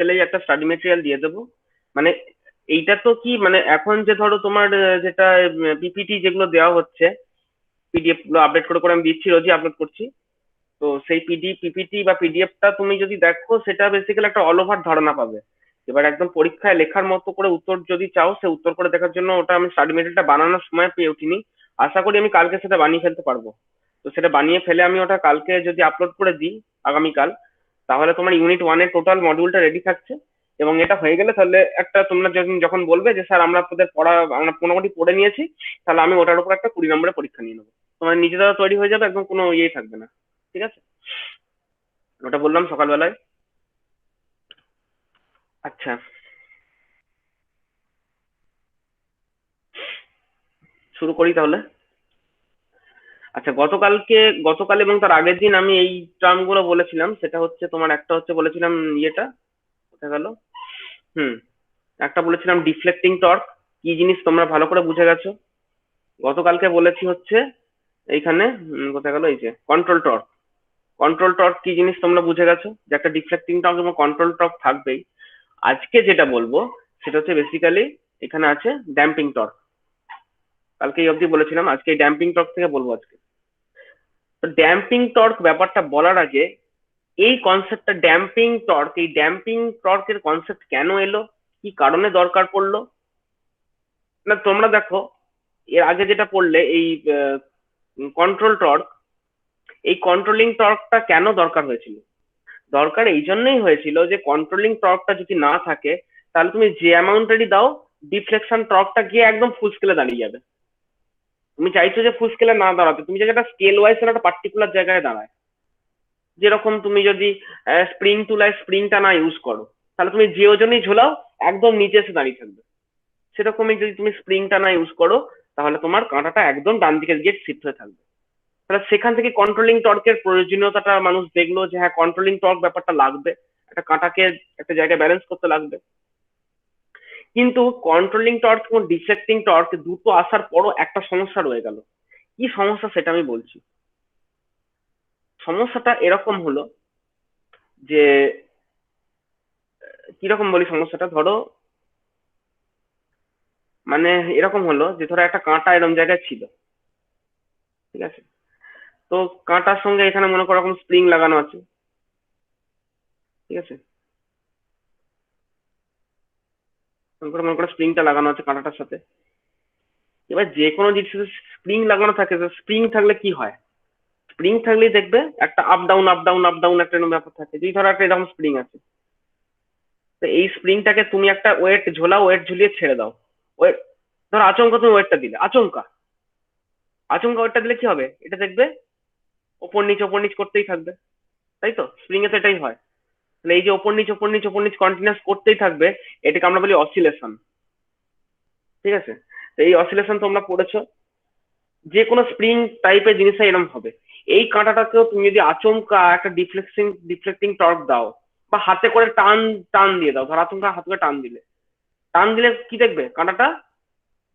পেলেই একটা study material দিয়ে দেবো। মানে এইটা তো কি মানে এখন যে ধরো তোমার যেটা পিপিটি যেগুলো দেওয়া হচ্ছে, পিডিএফ গুলো আপডেট করে করে আমি দিচ্ছি, রোজই আপলোড করছি। তো সেই পিপিটি বা পিডিএফটা তুমি যদি দেখো, সেটা বেসিক্যালি একটা অল ওভার ধারণা পাবে। এবার একদম পরীক্ষায় লেখার মতো করে উত্তর যদি চাও, সে উত্তর করে দেখার জন্য ওটা আমি স্টাডি মেটেরিয়ালটা বানানোর সময় পেয়ে উঠিনি। আশা করি আমি কালকে সেটা বানিয়ে ফেলতে পারবো। তো সেটা বানিয়ে ফেলে আমি ওটা কালকে যদি আপলোড করে দিই, আগামীকাল, তাহলে তোমার ইউনিট 1-এর টোটাল মডিউলটা রেডি থাকছে। এবং এটা হয়ে গেলে তাহলে একটা তোমরা যখন যখন বলবে যে স্যার আমরা আপনাদের পড়া আমরা মোটামুটি পড়ে নিয়েছি, তাহলে আমি ওটার উপর একটা 20 নম্বরের পরীক্ষা নিয়ে নেবো। তোমার নিজেরা তৈরি হয়ে যাবে, একদম কোনো ইয়েই থাকবে না। ঠিক আছে? ওটা বললাম সকালবেলায়। আচ্ছা, শুরু করি তাহলে। আচ্ছা, গতকাল এবং তার আগের দিন আমি এই টার্ম গুলো বলেছিলাম। সেটা হচ্ছে তোমার একটা হচ্ছে বলেছিলাম ইয়েটা কোথায় গেল। হুম, একটা বলেছিলাম ডিফ্লেক্টিং টর্ক। কি জিনিস তোমরা ভালো করে বুঝে গেছো। গতকালকে বলেছি হচ্ছে এইখানে, কোথায় গেল, এই যে কন্ট্রোল টর্ক। কন্ট্রোল টর্ক কি জিনিস তোমরা বুঝে গেছো, যে একটা ডিফ্লেক্টিং টর্ক এবং কন্ট্রোল টর্ক থাকবেই। আজকে যেটা বলবো সেটা হচ্ছে বেসিক্যালি এখানে আছে ড্যাম্পিং টর্ক। কালকে এই অবধি বলেছিলাম, আজকে এই ড্যাম্পিং টর্ক থেকে বলবো আজকে। তো ড্যাম্পিং টর্ক ব্যাপারটা বলার আগে, এই কনসেপ্টটা ড্যাম্পিং টর্ক, এই ড্যাম্পিং টর্কের কনসেপ্ট কেন এলো, কি কারণে দরকার পড়লো, না তোমরা দেখো এর আগে যেটা পড়লে এই কন্ট্রোল টর্ক, এই কন্ট্রোলিং টর্কটা কেন দরকার হয়েছিল। দরকার এই জন্যই হয়েছিল যে কন্ট্রোলিং টর্কটা যদি না থাকে, তাহলে তুমি যে অ্যামাউন্টেরই দাও, ডিফ্লেকশন টর্কটা গিয়ে একদম ফুল স্কেলে দাঁড়িয়ে যাবে। তুমি চাইছো যে ফুল স্কেলে না দাঁড়াতে, তুমি যে একটা স্কেল ওয়াইজ একটা পার্টিকুলার জায়গায় দাঁড়ায়। যেরকম তুমি যদি স্প্রিং তুলায় স্প্রিংটা না ইউজ করো, তাহলে তুমি যে ওজনেই ঝোলাও একদম নিচে এসে দাঁড়িয়ে থাকবে। সেরকমই যদি তুমি স্প্রিংটা না ইউজ করো, তাহলে তোমার কাঁটাটা একদম ডান দিকে গিয়ে শিফট হয়ে থাকবে। তাহলে সেখান থেকে কন্ট্রোলিং টর্কের প্রয়োজনীয়তাটা মানুষ দেখলো, যে হ্যাঁ কন্ট্রোলিং টর্ক ব্যাপারটা লাগবে, একটা কাঁটাকে একটা জায়গায় ব্যালেন্স করতে লাগবে। কিন্তু কন্ট্রোলিং টর্ক এবং ডিফ্লেক্টিং টর্ক দুটো আসার পরও একটা সমস্যা রয়ে গেল। কি সমস্যা সেটা আমি বলছি। সমস্যাটা এরকম হলো যে, কিরকম বলি সমস্যাটা, ধরো মানে এরকম হলো যে ধরো একটা কাঁটা এরকম জায়গায় ছিল, ঠিক আছে। তো কাঁটার সঙ্গে এখানে মনে করো রকম স্প্রিং লাগানো আছে, ঠিক আছে। মনে করো স্প্রিংটা লাগানো আছে কাঁটাটার সাথে। এবার যে কোনো জিনিসের স্প্রিং লাগানো থাকে, স্প্রিং থাকলে কি হয়, স্প্রিং থাকলেই দেখবে একটা up down up down up down একটা এরকম ব্যাপার থাকে। যদি ধরো একটা এরকম স্প্রিং আছে, তো এই স্প্রিংটাকে তুমি একটা ওয়েট ঝোলাও, ওয়েট ঝুলিয়ে ছেড়ে দাও। ওয়েট, ধরো আচমকা তুমি ওয়েটটা দিলে, আচমকা আচমকা ওয়েটটা দিলে কি হবে, এটা দেখবে ওপর নিচ করতেই থাকবে। তাই তো, স্প্রিং এ তো এটাই হয়। তাহলে এই যে ওপর নিচ কন্টিনিউস করতেই থাকবে, এটাকে আমরা বলি অসিলেশন। ঠিক আছে। তো এই অসিলেশন তোমরা পড়েছো, যে কোনো স্প্রিং টাইপের জিনিসটা এরকম হবে। এই কাঁটাটাকেও তুমি যদি আচমকা একটা ডিফ্লেক্টিং টর্ক দাও, বা হাতে করে টান টান দিয়ে দাও, ধর আচমকা হাত করে টান দিলে কি দেখবে, কাঁটাটা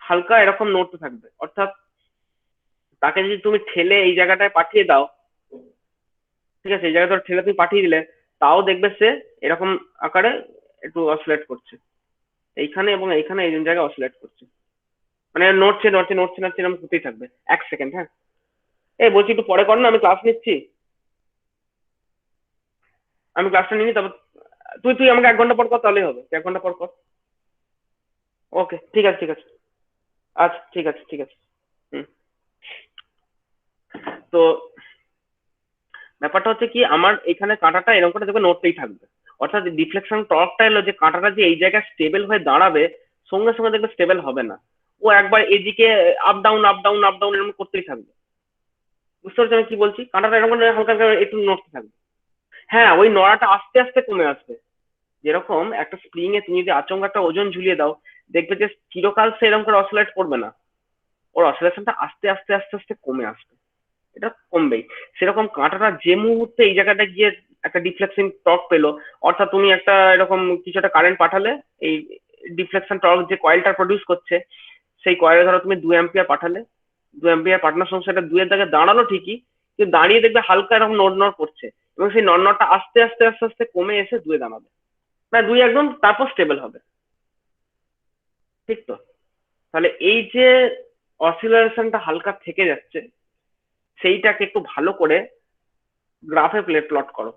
হালকা এরকম নড়তে থাকবে। অর্থাৎ তাকে যদি তুমি ঠেলে এই জায়গাটায় পাঠিয়ে দাও, ঠিক আছে, এই জায়গায় ধর ঠেলে তুমি পাঠিয়ে দিলে, তাও দেখবে সে এরকম আকারে একটু অসিলেট করছে, এইখানে এবং এইখানে এই জায়গায় অসিলেট করছে। মানে নড়ছে নড়ছে নড়ছে নড়ছে এরকম করতেই থাকবে। 1 সেকেন্ড, হ্যাঁ। এই বলছি একটু পরে কর না, আমি ক্লাস নিচ্ছি। আমি ক্লাসটা নিয়ে নিই, তারপর তুই তুই আমাকে 1 ঘন্টা পর কর, তাহলেই হবে। 1 ঘন্টা পর কর। ওকে, ঠিক আছে ঠিক আছে। আচ্ছা, ঠিক আছে ঠিক আছে। হুম। তো ব্যাপারটা হচ্ছে কি, আমার এখানে কাঁটাটা এরকম করে দেখবে নড়তেই থাকবে। অর্থাৎ ডিফ্লেকশন টর্কটা এলো যে কাঁটাটা যে এই জায়গায় স্টেবল হয়ে দাঁড়াবে, সঙ্গে সঙ্গে দেখবে স্টেবল হবে না। ও একবার এদিকে up down up down up down এরকম করতেই থাকবে। বুঝতে পারছি আমি কি বলছি, কাঁটাটা এরকম করে হালকা হালকা একটু নড়তে থাকবে। হ্যাঁ, ওই নড়াটা আস্তে আস্তে কমে আসবে। যেরকম একটা স্প্রিং এ তুমি যদি আচমকা একটা ওজন ঝুলিয়ে দাও, দেখবে যে চিরকাল সে এরকম করে অসিলেট করবে না, ওর অসিলেশনটা আস্তে আস্তে আস্তে আস্তে কমে আসবে। এটা কমবেই। সেরকম কাঁটাটা যে মুহূর্তে এই জায়গাটা গিয়ে একটা ডিফ্লেকশন টর্ক পেলো, অর্থাৎ তুমি একটা এরকম কিছু একটা কারেন্ট পাঠালে, এই ডিফ্লেকশন টর্ক যে কয়েলটা প্রডিউস করছে, সেই কয়েলে ধরো তুমি 2 অ্যাম্পিয়ার পাঠালে, 2 অ্যাম্পিয়ার পাঠানোর সঙ্গে সেটা 2 এর দাগে দাঁড়ালো ঠিকই, কিন্তু দাঁড়িয়ে দেখবে হালকা এরকম নড় নড় করছে, এবং সেই নড়নড়টা আস্তে আস্তে আস্তে আস্তে কমে এসে 2 এ দাঁড়াবে। না, দুই একদম তারপর স্টেবল হবে। ঠিক তো? তাহলে এই যে অসিলেশনটা হালকা থেকে যাচ্ছে, সেইটাকে একটু ভালো করে গ্রাফে প্লট করো।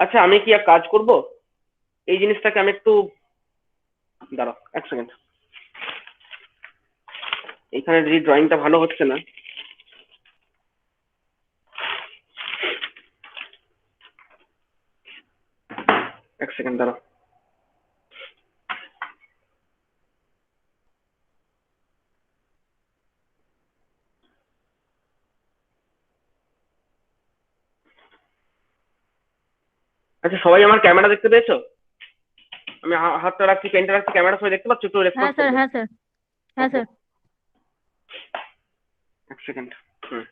আচ্ছা, আমি কি এক কাজ করব, এই জিনিসটাকে আমি একটু, দাঁড়াও এক সেকেন্ড, এখানে যদি ড্রয়িংটা ভালো হচ্ছে না, এক সেকেন্ড দাঁড়াও। আচ্ছা, সবাই আমার ক্যামেরা দেখতে পেয়েছো? আমি হাতটা রাখছি, পেনটা রাখছি, ক্যামেরা সবাই দেখতে পাচ্ছ? একটু হ্যাঁ রেসপন্স স্যার, করবে। হ্যাঁ স্যার, হ্যাঁ ওকে, স্যার। এক সেকেন্ড। হুম।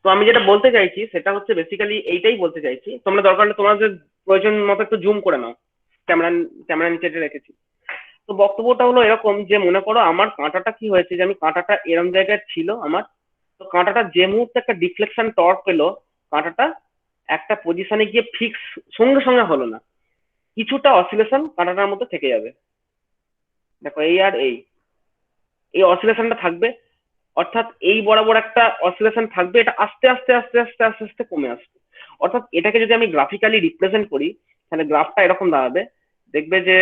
তো আমি যেটা বলতে চাইছি সেটা হচ্ছে বেসিক্যালি এইটাই বলতে চাইছি, তোমরা দরকার হলে তোমাদের প্রয়োজন মতো একটু জুম করে নাও, ক্যামেরা ক্যামেরা নিচে রেখেছি। তো বক্তব্যটা হলো এরকম যে, মনে করো আমার কাঁটাটা কি হয়েছে, যে আমি কাঁটাটা এরম জায়গায় ছিল আমার, তো কাঁটাটা যে মুহূর্তে একটা ডিফ্লেকশন টর্ক পেলো, কাঁটাটা একটা পজিশনে গিয়ে ফিক্স সঙ্গে সঙ্গে হলো না, কিছুটা অসিলেশন কাঁটাটার মধ্যে থেকে যাবে। দেখো, এই আর এই অসিলেশনটা থাকবে, অর্থাৎ এই বরাবর একটা অসিলেশন থাকবে, এটা আস্তে আস্তে আস্তে আস্তে আস্তে আস্তে কমে আসবে। অর্থাৎ এটাকে যদি আমি গ্রাফিক্যালি রিপ্রেজেন্ট করি, তাহলে গ্রাফটা এরকম দাঁড়াবে। দেখবে যে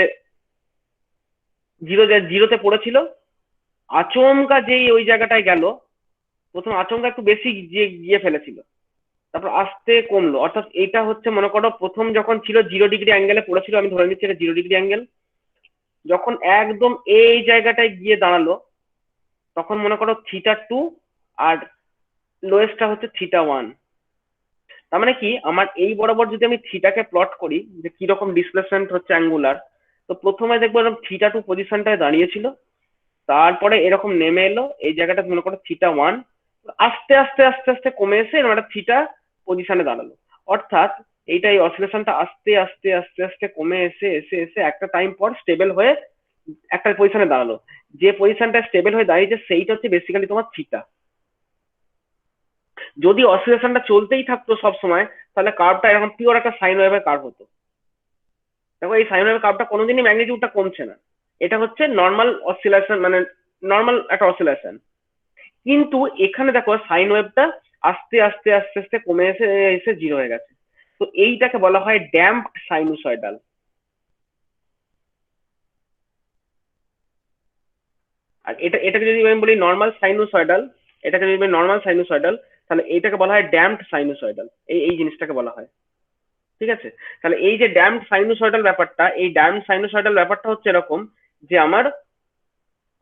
জিরোতে পড়েছিল, আচমকা যেই ওই জায়গাটায় গেল, প্রথম আচমকা একটু বেশি গিয়ে গিয়ে ফেলেছিল, তারপর আস্তে কমলো। অর্থাৎ এটা হচ্ছে, মনে করো প্রথম যখন ছিল 0 ডিগ্রি অ্যাঙ্গেলে পড়েছিল, আমি ধরে নিচ্ছি এটা 0 ডিগ্রি অ্যাঙ্গেল, যখন একদম এই জায়গাটায় গিয়ে দাঁড়ালো, তখন মনে করো θ2, আর লোয়েস্টটা হচ্ছে θ1। তার মানে কি, আমার এই বরাবর যদি আমি থিটাকে প্লট করি যে কিরকম ডিসপ্লেসমেন্ট হচ্ছে অ্যাঙ্গুলার, তো প্রথমে দেখবো এরকম θ2 পজিশনটায় দাঁড়িয়েছিল, তারপরে এরকম নেমে এলো এই জায়গাটা, মনে করো θ1, আস্তে আস্তে আস্তে আস্তে কমে এসে এরকম একটা থিটা পজিশনে দাঁড়ালো। অর্থাৎ এইটা, এই অসিলেশনটা আস্তে আস্তে আস্তে আস্তে কমে এসে এসে এসে একটা টাইম পর স্টেবল হয়ে একটা পজিশনে দাঁড়ালো। যে পজিশনটা স্টেবল হয়ে দাঁড়িয়েছে সেইটা হচ্ছে বেসিক্যালি তোমার থিটা। যদি অসিলেশনটা চলতেই থাকতো সব সময়, তাহলে কার্ভটা এরকম পিওর একটা সাইন ওয়েভের কার্ভ হতো। দেখো, এই সাইন ওয়েভের কার্ভটা কোনোদিনই ম্যাগনিটিউডটা কমছে না, এটা হচ্ছে নর্মাল অসিলেশন, মানে নর্মাল একটা অসিলেশন। কিন্তু এখানে দেখো সাইন ওয়েভটা আস্তে আস্তে আস্তে আস্তে কমে এসে এসে জিরো হয়ে গেছে। তো এইটাকে বলা হয় ড্যাম্পড সাইনুসয়েডাল। আর এটাকে যদি আমি বলি নর্মাল সাইনুসয়েডাল, এটাকে যদি বলি নর্মাল সাইনুসয়েডাল, তাহলে এইটাকে বলা হয় ড্যাম্পড সাইনুসয়েডাল। এই জিনিসটাকে বলা হয়। ঠিক আছে? তাহলে এই যে ড্যাম্পড সাইনুসয়েডাল ব্যাপারটা, এই ড্যাম্পড সাইনুসয়েডাল ব্যাপারটা হচ্ছে এরকম যে, আমার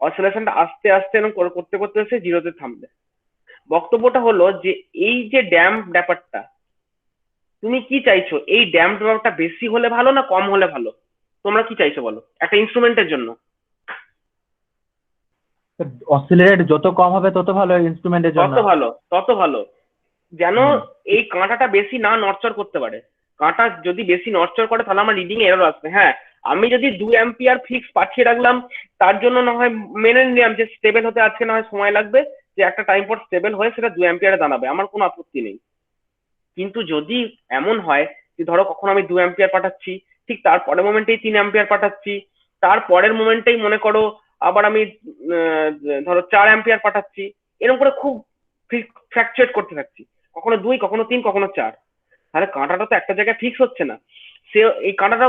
অসিলেশনটা আস্তে আস্তে এরকম করতে করতে এসে জিরোতে থামবে। বক্তব্যটা হলো যে, এই যে ড্যাম্প ব্যাপারটা, তুমি কি চাইছো, এই ড্যাম্প ব্যাপারটা বেশি হলে ভালো না কম হলে ভালো? তোমরা কি চাইছো বলো একটা ইনস্ট্রুমেন্টের জন্য? অসিলারেট যত কম হবে তত ভালো ইনস্ট্রুমেন্টের জন্য। তত ভালো, তত ভালো, যেন হুম। এই কাঁটাটা বেশি না নড়চড় করতে পারে। কাঁটা যদি বেশি নড়চড় করে তাহলে আমার রিডিং এরর আসবে। হ্যাঁ, আমি যদি 2 অ্যাম্পিয়ার ফিক্স পাঠিয়ে রাখলাম, তার জন্য না হয় মেনে নিলাম যে স্টেবল হতে আজকে না হয় সময় লাগবে, যে একটা টাইম পর স্টেবল হয়ে সেটা 2 অ্যাম্পিয়ারে দাঁড়াবে, আমার কোনো আপত্তি নেই। কিন্তু যদি এমন হয় যে, ধরো কখন আমি 2 অ্যাম্পিয়ার পাঠাচ্ছি, ঠিক তারপরের মোমেন্টেই 3 অ্যাম্পিয়ার পাঠাচ্ছি, তারপরের মোমেন্টেই মনে করো আবার আমি আহ, ধরো 4 অ্যাম্পিয়ার পাঠাচ্ছি, এরকম করে খুব ফ্ল্যাকচুয়েট করতে থাকছি, কখনো 2, কখনো 3, কখনো 4, তাহলে কাঁটাটা তো একটা জায়গায় ফিক্স হচ্ছে না। সে এই কাঁটাটা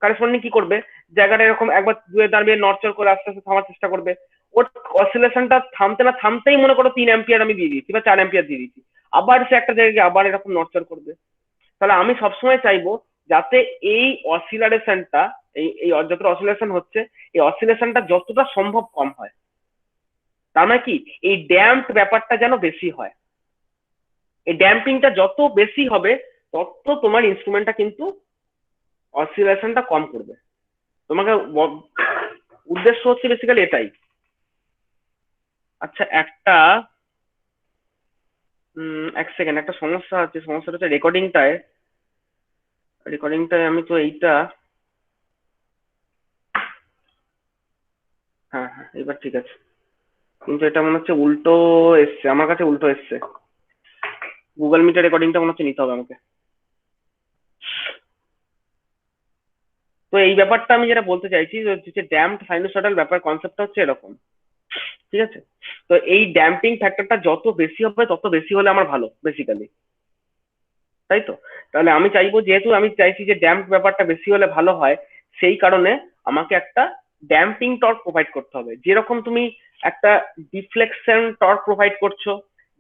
কারেসপন্ডিং কি করবে, জায়গাটা এরকম একবার দুয়ে দাঁড়িয়ে নড়চড় করে আস্তে আস্তে থামার চেষ্টা করবে। ওর অসিলেশনটা থামতে না থামতেই মনে করো 3 অ্যাম্পিয়ার আমি দিয়ে দিচ্ছি বা 4 অ্যাম্পিয়ার দিয়ে দিচ্ছি, আবার সে একটা জায়গায় আবার এরকম নড়চড় করবে। তাহলে আমি সবসময় চাইবো যাতে এই অসিলারেশনটা, এই যতটা অসিলেশন হচ্ছে, এই অসিলেশনটা যতটা সম্ভব কম হয়। তার মানে কি, এই ড্যাম্প ব্যাপারটা যেন বেশি হয়। এই ড্যাম্পিংটা যত বেশি হবে, তত তোমার ইনস্ট্রুমেন্টটা কিন্তু অসিলেশনটা কম করবে। তোমাকে উদ্দেশ্য হচ্ছে বেসিক্যালি এটাই। আচ্ছা, এক সেকেন্ড, একটা সমস্যা আছে, সমস্যাটা হচ্ছে রেকর্ডিংটায়। রেকর্ডিংটায় আমি তো এইটা, হ্যাঁ হ্যাঁ, এবার ঠিক আছে। কিন্তু এটা মনে হচ্ছে উল্টো এসছে, আমার কাছে উল্টো এসছে। গুগল মিটের রেকর্ডিংটা মনে হচ্ছে নিতে হবে আমাকে। তো এই ব্যাপারটা আমি যেটা বলতে চাইছি যে ড্যাম্পড সাইনোসয়েডাল ব্যাপার কনসেপ্টটা হচ্ছে এরকম, ঠিক আছে? তো এই ড্যাম্পিং ফ্যাক্টরটা যত বেশি হবে তত বেশি হলে আমার ভালো বেসিক্যালি, তাই তো? তাহলে আমি চাইবো, যেহেতু আমি চাইছি যে ড্যাম্প ব্যাপারটা বেশি হলে ভালো হয়, সেই কারণে আমাকে একটা ড্যাম্পিং টর্ক প্রোভাইড করতে হবে। যেরকম তুমি একটা ডিফ্লেকশন টর্ক প্রোভাইড করছো,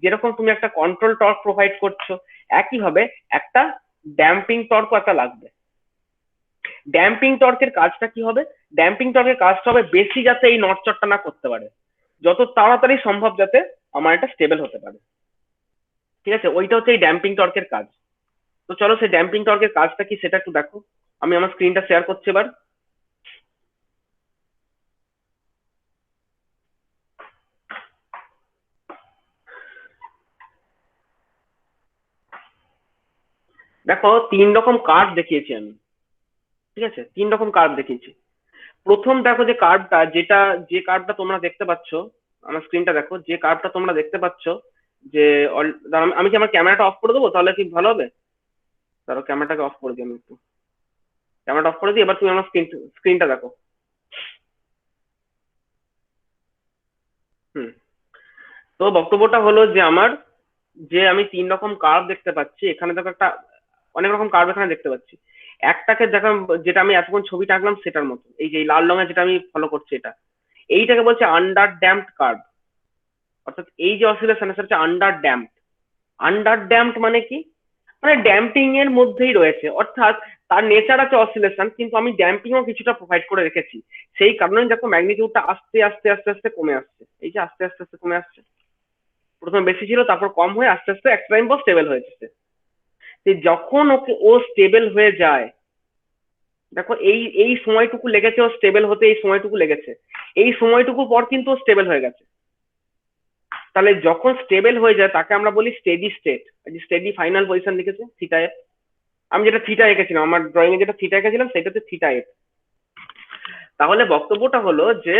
যেরকম তুমি একটা কন্ট্রোল টর্ক প্রোভাইড করছো, একইভাবে একটা ড্যাম্পিং টর্কও একটা লাগবে। ড্যাম্পিং টর্কের কাজটা কি হবে? ড্যাম্পিং টর্কের কাজটা হবে বেশি যাতে এই নড়চড়টা না করতে পারে, যত তাড়াতাড়ি সম্ভব যাতে আমার এটা স্টেবল হতে পারে, ঠিক আছে? ওইটা হচ্ছে এই ড্যাম্পিং টর্কের কাজ। তো চলো সেই ড্যাম্পিং টর্কের কাজটা কি সেটা একটু দেখো। আমি আমার স্ক্রিনটা শেয়ার করছি এবার। দেখো, তিন রকম কার্ভ দেখিয়েছি আমি, ঠিক আছে? তিন রকম কার্ভ দেখিয়েছি। প্রথম দেখো যে কার্ভটা, যে কার্ভটা তোমরা দেখতে পাচ্ছ, আমার স্ক্রিনটা দেখো, যে কার্ভটা তোমরা দেখতে পাচ্ছ, যে দাঁড়াও, আমি কি আমার ক্যামেরাটা অফ করে দেবো তাহলে কি ভালো হবে? ধরো ক্যামেরাটাকে অফ করে দিই, আমি একটু ক্যামেরাটা অফ করে দিই, এবার তুমি আমার স্ক্রিনটা দেখো। হুম। তো বক্তব্যটা হলো যে আমার, যে আমি তিন রকম কার্ভ দেখতে পাচ্ছি এখানে, দেখো একটা অনেক রকম কার্ভ এখানে দেখতে পাচ্ছি। একটাকে দেখা, যেটা আমি এতক্ষণ ছবিটা আঁকলাম সেটার মতো, এই যে এই লাল রঙের যেটা আমি ফলো করছি এটা, এইটাকে বলছে আন্ডার ড্যাম্পড কার্ভ। অর্থাৎ এই যে অসিলেশন সেটা হচ্ছে আন্ডার ড্যাম্পড। আন্ডার ড্যাম্পড মানে কি? মানে ড্যাম্পিং এর মধ্যেই রয়েছে, অর্থাৎ তার নেচার আছে অসিলেশন, কিন্তু আমি ড্যাম্পিংও কিছুটা প্রোভাইড করে রেখেছি। সেই কারণে দেখো ম্যাগনিটিউডটা আস্তে আস্তে আস্তে আস্তে কমে আসছে, এই যে আস্তে আস্তে আস্তে কমে আসছে। প্রথমে বেশি ছিল, তারপর কম হয়ে আস্তে আস্তে একটা টাইম পর স্টেবল হয়েছে। যে যখন ও স্টেবল হয়ে যায়, দেখো এই এই সময়টুকু লেগেছে ও স্টেবল হতে, এই সময়টুকু লেগেছে, এই সময়টুকু পর কিন্তু ও স্টেবল হয়ে গেছে। তাহলে যখন স্টেবল হয়ে যায় তাকে আমরা বলি steady state. Steady final position লিখেছে থিটা এফ। আমি যেটা থিটা এঁকেছিলাম, আমার ড্রয়িং এ যেটা থিটা এঁকেছিলাম সেটা হচ্ছে থিটা এফ। তাহলে বক্তব্যটা হলো যে,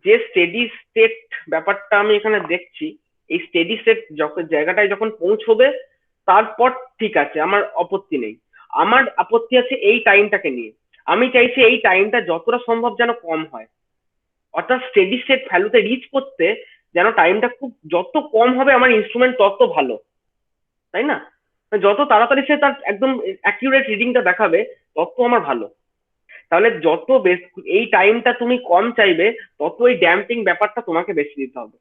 যে স্টেডি স্টেট ব্যাপারটা আমি এখানে দেখছি, এই স্টেডি স্টেট যখন জায়গাটায় যখন পৌঁছবে তারপর ঠিক আছে, আমার আপত্তি নেই। আমার আপত্তি আছে এই টাইমটাকে নিয়ে। আমি চাইছি এই টাইমটা যতটা সম্ভব যেন কম হয়, অর্থাৎ স্টেডি স্টেট ভ্যালুতে রিচ করতে যেন টাইমটা খুব যত কম হবে আমার ইনস্ট্রুমেন্ট তত ভালো, তাই না? যত তাড়াতাড়ি সে তার একদম অ্যাকিউরেট রিডিংটা দেখাবে তত আমার ভালো। তাহলে যত এই টাইমটা তুমি কম চাইবে, তত এই ড্যাম্পিং ব্যাপারটা তোমাকে বেশি দিতে হবে।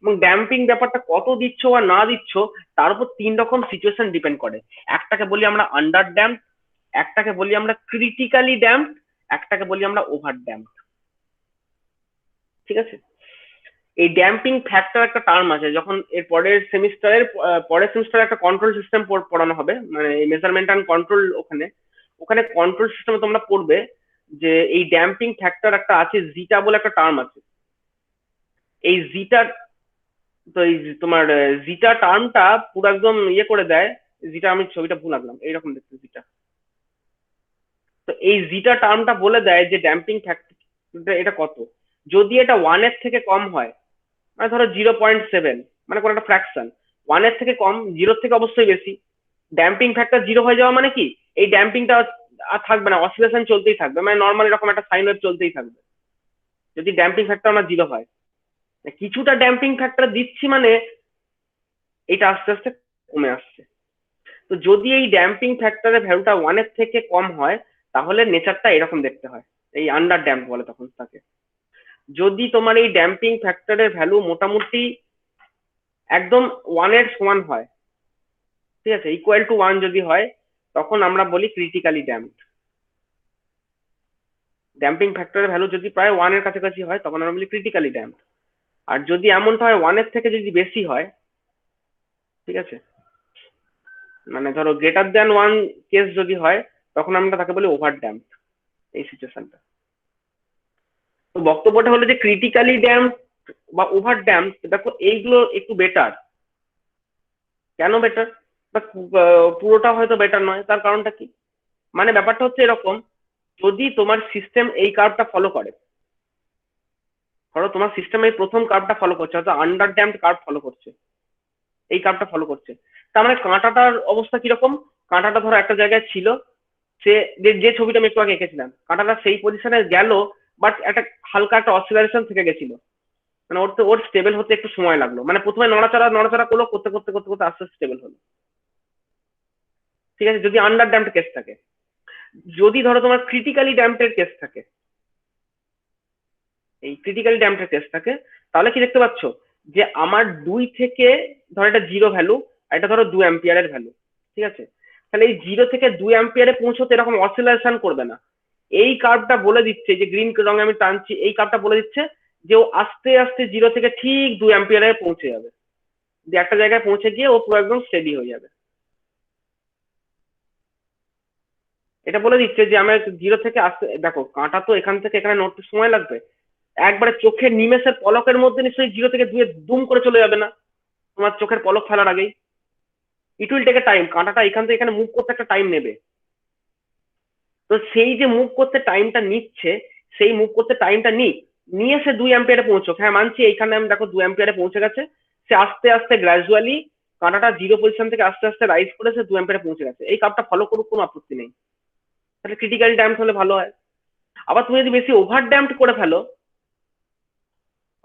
এবং ড্যাম্পিং ব্যাপারটা কত দিচ্ছ বা না দিচ্ছ তার উপর তিন রকম সিচুয়েশন ডিপেন্ড করে। একটাকে বলি আমরা আন্ডার ড্যাম্প, একটাকে বলি আমরা ক্রিটিক্যালি ড্যাম্প, একটাকে বলি আমরা ওভার ড্যাম্প, ঠিক আছে? এই ড্যাম্পিং ফ্যাক্টর একটা টার্ম আছে, যখন এর পরের সেমিস্টারে একটা কন্ট্রোল সিস্টেম পড়ানো হবে, মানে এই মেজারমেন্ট অ্যান্ড কন্ট্রোল, ওখানে ওখানে কন্ট্রোল সিস্টেমে তোমরা পড়বে যে এই ড্যাম্পিং ফ্যাক্টর একটা আছে, জিটা বলে একটা টার্ম আছে। এই জিটার, তো এই তোমার জিটা টার্মটা পুরো একদম ইয়ে করে দেয়। জিটা, আমি ছবিটা ভুল আঁকলাম, এইরকম দেখতে জিটা। তো এই জিটা টার্মটা বলে দেয় যে ড্যাম্পিং ফ্যাক্টর এটা কত। যদি এটা 1 এর থেকে কম হয়, মানে ধরো 0.7, মানে কোনো একটা ফ্র্যাকশন 1 এর থেকে কম, 0 থেকে অবশ্যই বেশি, ড্যাম্পিং ফ্যাক্টর 0 হয়ে যাওয়া মানে কি, এই ড্যাম্পিংটা আর থাকবে না, অসিলেশন চলতেই থাকবে, মানে নর্মাল এরকম একটা সাইন ওয়েভ চলতেই থাকবে যদি ড্যাম্পিং ফ্যাক্টর আমার 0 হয়। কিছুটা ড্যাম্পিং ফ্যাক্টর দিচ্ছি মানে এটা আস্তে আস্তে কমে আসছে। তো যদি এই ড্যাম্পিং ফ্যাক্টরের ভ্যালুটা 1 এর থেকে কম হয়, তাহলে নেচারটা এরকম দেখতে হয়, এই আন্ডার ড্যাম্প বলে তখন তাকে। যদি তোমার এই ড্যাম্পিং ফ্যাক্টরের ভ্যালু মোটামুটি একদম 1 এর সমান হয়, ঠিক আছে, ইকুয়াল টু 1 যদি হয়, তখন আমরা বলি ক্রিটিক্যালি ড্যাম্প। ড্যাম্পিং ফ্যাক্টরের ভ্যালু যদি প্রায় 1 এর কাছাকাছি হয় তখন আমরা বলি ক্রিটিক্যালি ড্যাম্প। আর যদি এমনটা হয় 1 এর থেকে যদি বেশি হয়, ঠিক আছে, মানে ধরো গ্রেটার দ্যান 1 কেস যদি হয়, তখন আমরা তাকে বলি ওভার ড্যাম্প, এই সিচুয়েশনটা। তো বক্তব্যটা হলো যে ক্রিটিক্যালি ড্যাম্প বা ওভার ড্যাম্প, দেখো এইগুলো একটু বেটার। কেন বেটার? বা পুরোটা হয়তো বেটার নয়, তার কারণটা কি? মানে ব্যাপারটা হচ্ছে এরকম, যদি তোমার সিস্টেম এই কার্ভটা ফলো করে, ধরো তোমার সিস্টেম এই প্রথম কার্ভটা ফলো করছে, অর্থাৎ আন্ডার ড্যাম্পড কার্ভ ফলো করছে, এই কার্ভটা ফলো করছে। তার মানে কাঁটাটার অবস্থা কিরকম? কাঁটাটা ধরো একটা জায়গায় ছিল, সে যে যে ছবিটা আমি একটু আগে এঁকেছিলাম, কাঁটাটা সেই পজিশনে গেল, বাট একটা হালকা একটা অসিলারেশন থেকে গেছিল, মানে ওর স্টেবল হতে একটু সময় লাগলো, মানে প্রথমে নড়াচড়া নড়াচড়া করলো, করতে করতে করতে করতে আস্তে আস্তে স্টেবল হলো। ঠিক আছে, যদি আন্ডার ড্যাম্পড কেস থাকে। যদি ধরো তোমার ক্রিটিক্যালি ড্যাম্পের কেস থাকে, এই ক্রিটিক্যালি ড্যাম্পের কেস থাকে, তাহলে কি দেখতে পাচ্ছ যে আমার 2 থেকে, ধরো এটা 0 ভ্যালু, আর এটা ধরো 2 অ্যাম্পিয়ারের ভ্যালু, ঠিক আছে? তাহলে এই 0 থেকে 2 অ্যাম্পিয়ারে পৌঁছতে এরকম অসিলেশন করবে না। এই কার্ভটা বলে দিচ্ছে, যে গ্রিন রঙে আমি টানছি, এই কার্ভটা বলে দিচ্ছে যে ও আস্তে আস্তে 0 থেকে ঠিক 2 অ্যাম্পিয়ারে পৌঁছে যাবে, যে একটা জায়গায় পৌঁছে গিয়ে ও পুরো একদম স্টেডি হয়ে যাবে। এটা বলে দিচ্ছে যে আমার 0 থেকে আসতে, দেখো কাঁটা তো এখান থেকে এখানে নড়তে সময় লাগবে, একবারে চোখের নিমেষের পলকের মধ্যে নিশ্চয়ই 0 থেকে 2-এ দুম করে চলে যাবে না, তোমার চোখের পলক ফেলার আগেই। It will take a time, কাঁটাটা এখান থেকে এখানে মুভ করতে একটা টাইম নেবে। তো সেই যে মুভ করতে টাইমটা নিচ্ছে, সেই মুভ করতে টাইমটা নিয়ে সে 2 অ্যাম্পিয়ারে পৌঁছক, হ্যাঁ মানছি এইখানে আমি দেখো 2 অ্যাম্পিয়ারে পৌঁছে গেছে, সে আস্তে আস্তে গ্রাজুয়ালি কাঁটাটা 0 পজিশন থেকে আস্তে আস্তে রাইজ করে সে 2 অ্যাম্পিয়ারে পৌঁছে গেছে, এই কাপটা ফলো করুক, কোনো আপত্তি নেই। তাহলে ক্রিটিক্যাল ড্যাম্প হলে ভালো হয়। আবার তুমি যদি বেশি ওভার ড্যাম্প করে ফেলো,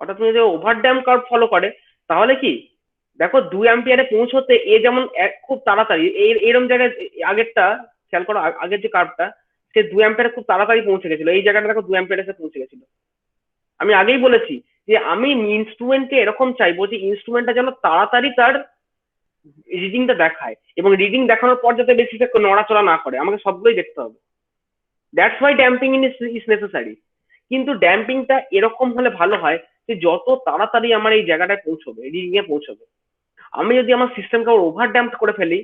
অর্থাৎ তুমি যদি ওভার ড্যাম্প কার্ভ ফলো করে, তাহলে কি দেখো 2 অ্যাম্পিয়ারে পৌঁছতে এ যেমন খুব তাড়াতাড়ি এরম জায়গায়, আগেরটা খেয়াল করো, আগের যে কার্ভটা, সে 2 অ্যাম্পিয়ারে খুব তাড়াতাড়ি পৌঁছে গেছিল, এই জায়গাটা দেখো 2 অ্যাম্পিয়ারে এসে পৌঁছে গেছিল। আমি আগেই বলেছি যে আমি ইনস্ট্রুমেন্টকে এরকম চাইবো যে ইনস্ট্রুমেন্টটা যেন তাড়াতাড়ি তার রিডিংটা দেখায়, এবং রিডিং দেখানোর পর যাতে বেশি নড়াচড়া না করে, আমাকে সবগুলোই দেখতে হবে। That's why damping is necessary. কিন্তু ড্যাম্পিংটা এরকম হলে ভালো হয় যে যত তাড়াতাড়ি আমার এই জায়গাটায় পৌঁছবে, রিডিং এ পৌঁছবে। আমি যদি আমার সিস্টেমকে ওভার ড্যাম্প করে ফেলি,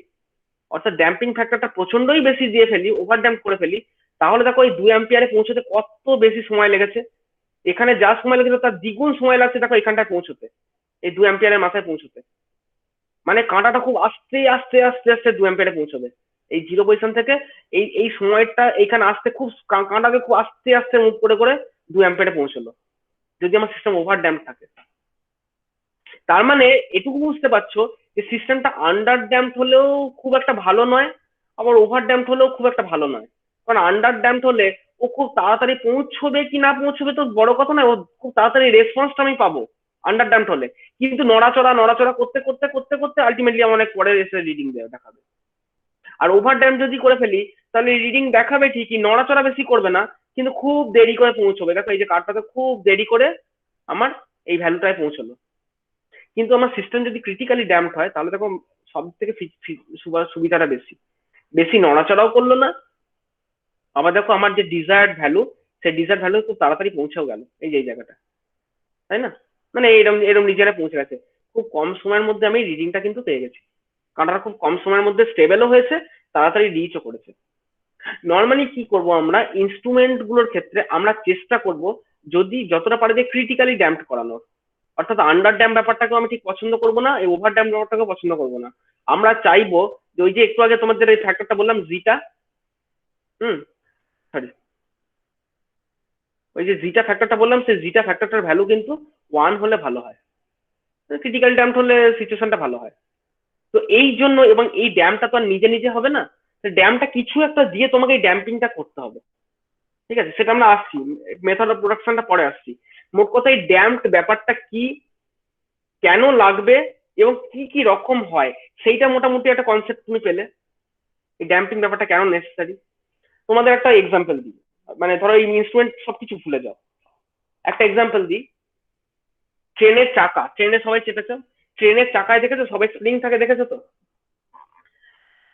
অর্থাৎ ড্যাম্পিং ফ্যাক্টরটা প্রচন্ডই বেশি দিয়ে ফেলি, ওভার ড্যাম্প করে ফেলি, তাহলে দেখো এই 2 অ্যাম্পিয়ারে পৌঁছতে কত বেশি সময় লেগেছে। এখানে যা সময় লেগেছে তার দ্বিগুণ সময় লাগছে দেখো এখানটায় পৌঁছতে, এই 2 অ্যাম্পিয়ারের মাথায় পৌঁছতে। মানে কাঁটাটা খুব আস্তে আস্তে আস্তে আস্তে 2 অ্যাম্পিয়ারে পৌঁছবে, এই 0 পজিশন থেকে এই এই সময়টা এইখানে আসতে খুব কাঁটাকে খুব আস্তে আস্তে মুভ করে করে 2 অ্যাম্পিয়ারে পৌঁছলো, যদি আমার সিস্টেম ওভার ড্যাম্প থাকে। তার মানে এটুকু বুঝতে পারছো যে সিস্টেমটা আন্ডার ড্যাম্প হলেও খুব একটা ভালো নয়, আবার ওভার ড্যাম্প হলেও খুব একটা ভালো নয়। কারণ আন্ডার ড্যাম্প হলে ও খুব তাড়াতাড়ি পৌঁছবে কি না পৌঁছবে তো বড় কথা নয়, ও খুব তাড়াতাড়ি রেসপন্সটা আমি পাবো আন্ডার ড্যাম্প হলে। কিন্তু নড়াচড়া নড়াচড়া করতে করতে করতে করতে আলটিমেটলি আমার অনেক পরে এসে রিডিং দেখাবে। আর ওভার ড্যাম্প যদি করে ফেলি, তাহলে রিডিং দেখাবে ঠিকই, নড়াচড়া বেশি করবে না, কিন্তু খুব দেরি করে পৌঁছবে। দেখো এই যে কার্ডটাতে খুব দেরি করে আমার এই ভ্যালুটায় পৌঁছলো। কিন্তু আমার সিস্টেম যদি ক্রিটিক্যালি ড্যাম্প হয়, তাহলে দেখো সব থেকে সুবিধাটা বেশি, বেশি নড়াচড়াও করলো না, আবার দেখো আমার যে ডিজায়ার্ড ভ্যালু, সেই ডিজায়ার্ড ভ্যালু খুব তাড়াতাড়ি পৌঁছেও গেল এই যে এই জায়গাটা, তাই না? মানে এরম এরম রিজনে পৌঁছে গেছে, খুব কম সময়ের মধ্যে আমি রিডিংটা কিন্তু পেয়ে গেছি, কারণটা খুব কম সময়ের মধ্যে স্টেবলও হয়েছে, তাড়াতাড়ি রিচও করেছে। নর্মালি কি করব, আমরা ইনস্ট্রুমেন্ট গুলোর ক্ষেত্রে আমরা চেষ্টা করব যদি যতটা পারে যে ক্রিটিক্যালি ড্যাম্প করানোর, অর্থাৎ আন্ডার ড্যাম্প ব্যাপারটাকেও আমি ঠিক পছন্দ করবো না, এই ওভার ড্যাম্প ব্যাপারটাকেও পছন্দ করবো না। আমরা চাইবো যে ওই যে একটু আগে তোমাদের এই ফ্যাক্টরটা বললাম জিটা, হুম, সরি, ওই যে জিটা ফ্যাক্টরটা বললাম, সেই জিটা ফ্যাক্টরটার ভ্যালু কিন্তু 1 হলে ভালো হয়, ক্রিটিক্যাল ড্যাম্প হলে সিচুয়েশনটা ভালো হয়। তো এই জন্য, এবং এই ড্যাম্পটা তো আর নিজে নিজে হবে না, ড্যাম্পটা কিছু একটা দিয়ে তোমাকে এই ড্যাম্পিংটা করতে হবে। ঠিক আছে, সেটা আমরা আসছি, মেথড অফ প্রোডাকশনটা পরে আসছি। মোট কথা এই ড্যাম্পড ব্যাপারটা কি, কেন লাগবে, এবং কি কি রকম হয়, সেইটা মোটামুটি একটা কনসেপ্ট তুমি পেলে। এই ড্যাম্পিং ব্যাপারটা কেন নেসেসারি, তোমাদের একটা এক্সাম্পল দিই, মানে ধরো এই ইনস্ট্রুমেন্ট সবকিছু ভুলে যাও, একটা এক্সাম্পল দিই। ট্রেনের চাকা, ট্রেনে সবাই চেপেছো, ট্রেনের চাকায় দেখেছো সবাই স্প্রিং থাকে, দেখেছো তো?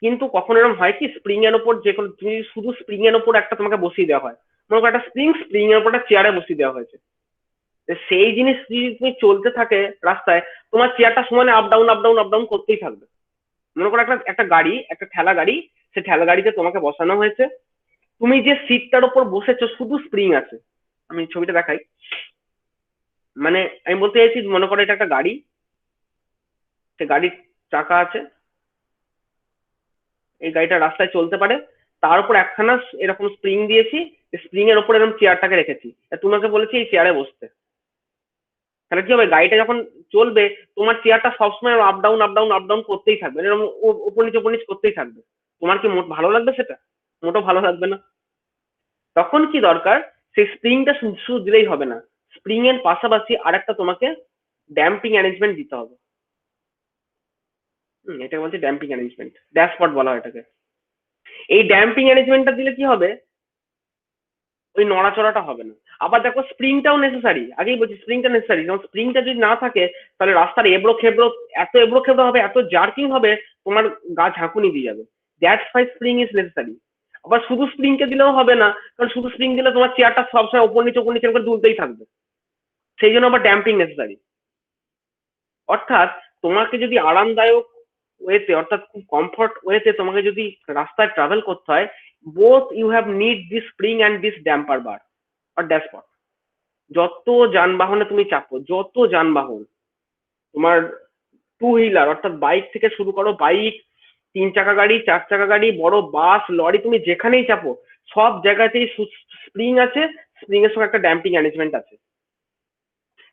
কিন্তু কখনো এরকম হয় কি, স্প্রিং এর উপর যে কোনো, তুমি শুধু স্প্রিং এর উপর একটা তোমাকে বসিয়ে দেওয়া হয়, মনে করো একটা স্প্রিং, স্প্রিং এর উপর একটা চেয়ারে বসিয়ে দেওয়া হয়েছে, সেই জিনিস যদি তুমি চলতে থাকে রাস্তায়, তোমার চেয়ারটা সমানে up down up down up down করতেই থাকবে। মনে করো একটা একটা গাড়ি, একটা ঠেলা গাড়ি, সে ঠেলা গাড়িতে তোমাকে বসানো হয়েছে, তুমি যে সিটটার উপর বসেছো শুধু স্প্রিং আছে। আমি ছবিটা দেখাই, মানে আমি বলতে চাইছি, মনে করো এটা একটা গাড়ি, সে গাড়ির চাকা আছে, এই গাড়িটা রাস্তায় চলতে পারে, তার উপর একখানা এরকম স্প্রিং দিয়েছি, স্প্রিং এর উপর এরকম চেয়ারটাকে রেখেছি, তোমাকে বলেছি এই চেয়ারে বসতে। তাহলে কি হবে, গাড়িটা যখন চলবে তোমার চেয়ারটা সবসময় up down up down up down করতেই থাকবে, এরকম উপর নিচ করতেই থাকবে। তোমার কি ভালো লাগবে সেটা? মোটেও ভালো লাগবে না। তখন কি দরকার, সেই স্প্রিংটা শুধু দিলেই হবে না, স্প্রিং এর পাশাপাশি আরেকটা তোমাকে ড্যাম্পিং অ্যারেঞ্জমেন্ট দিতে হবে। এটা বলছে ড্যাম্পিং অ্যারেঞ্জমেন্ট, ড্যাশপট বলা হয় এটাকে। এই ড্যাম্পিং অ্যারেঞ্জমেন্টটা দিলে কি হবে, ওই নড়াচড়াটা হবে না। আবার দেখো স্প্রিংটাও নেসেসারি, আগেই বলছি স্প্রিংটা নেসেসারি, যেমন স্প্রিংটা যদি না থাকে তাহলে রাস্তার এবড়ো খেবড়ো, এত এবড়ো খেবড়ো হবে, এত জার্কিং হবে, তোমার গা ঝাঁকুনি দিয়ে যাবে। That's why spring is necessary. আবার শুধু স্প্রিংকে দিলেও হবে না, কারণ শুধু স্প্রিং দিলে তোমার চেয়ারটা সবসময় ওপর নিচে করে দুলতেই থাকবে, সেই জন্য আবার ড্যাম্পিং নেসেসারি। অর্থাৎ তোমাকে যদি আরামদায়ক ওয়েতে, অর্থাৎ খুব কমফর্ট ওয়েতে তোমাকে যদি রাস্তায় ট্রাভেল করতে হয়, both you have need this spring and this damper bar আর ড্যাশপট। যত যানবাহনে তুমি চাপো, যত যানবাহন তোমার, টু হুইলার অর্থাৎ বাইক থেকে শুরু করো, বাইক, 3 চাকা গাড়ি, 4 চাকা গাড়ি, বড় বাস, লরি, তুমি যেখানেই চাপো সব জায়গাতেই স্প্রিং আছে, স্প্রিং এর সঙ্গে একটা ড্যাম্পিং অ্যারেঞ্জমেন্ট আছে।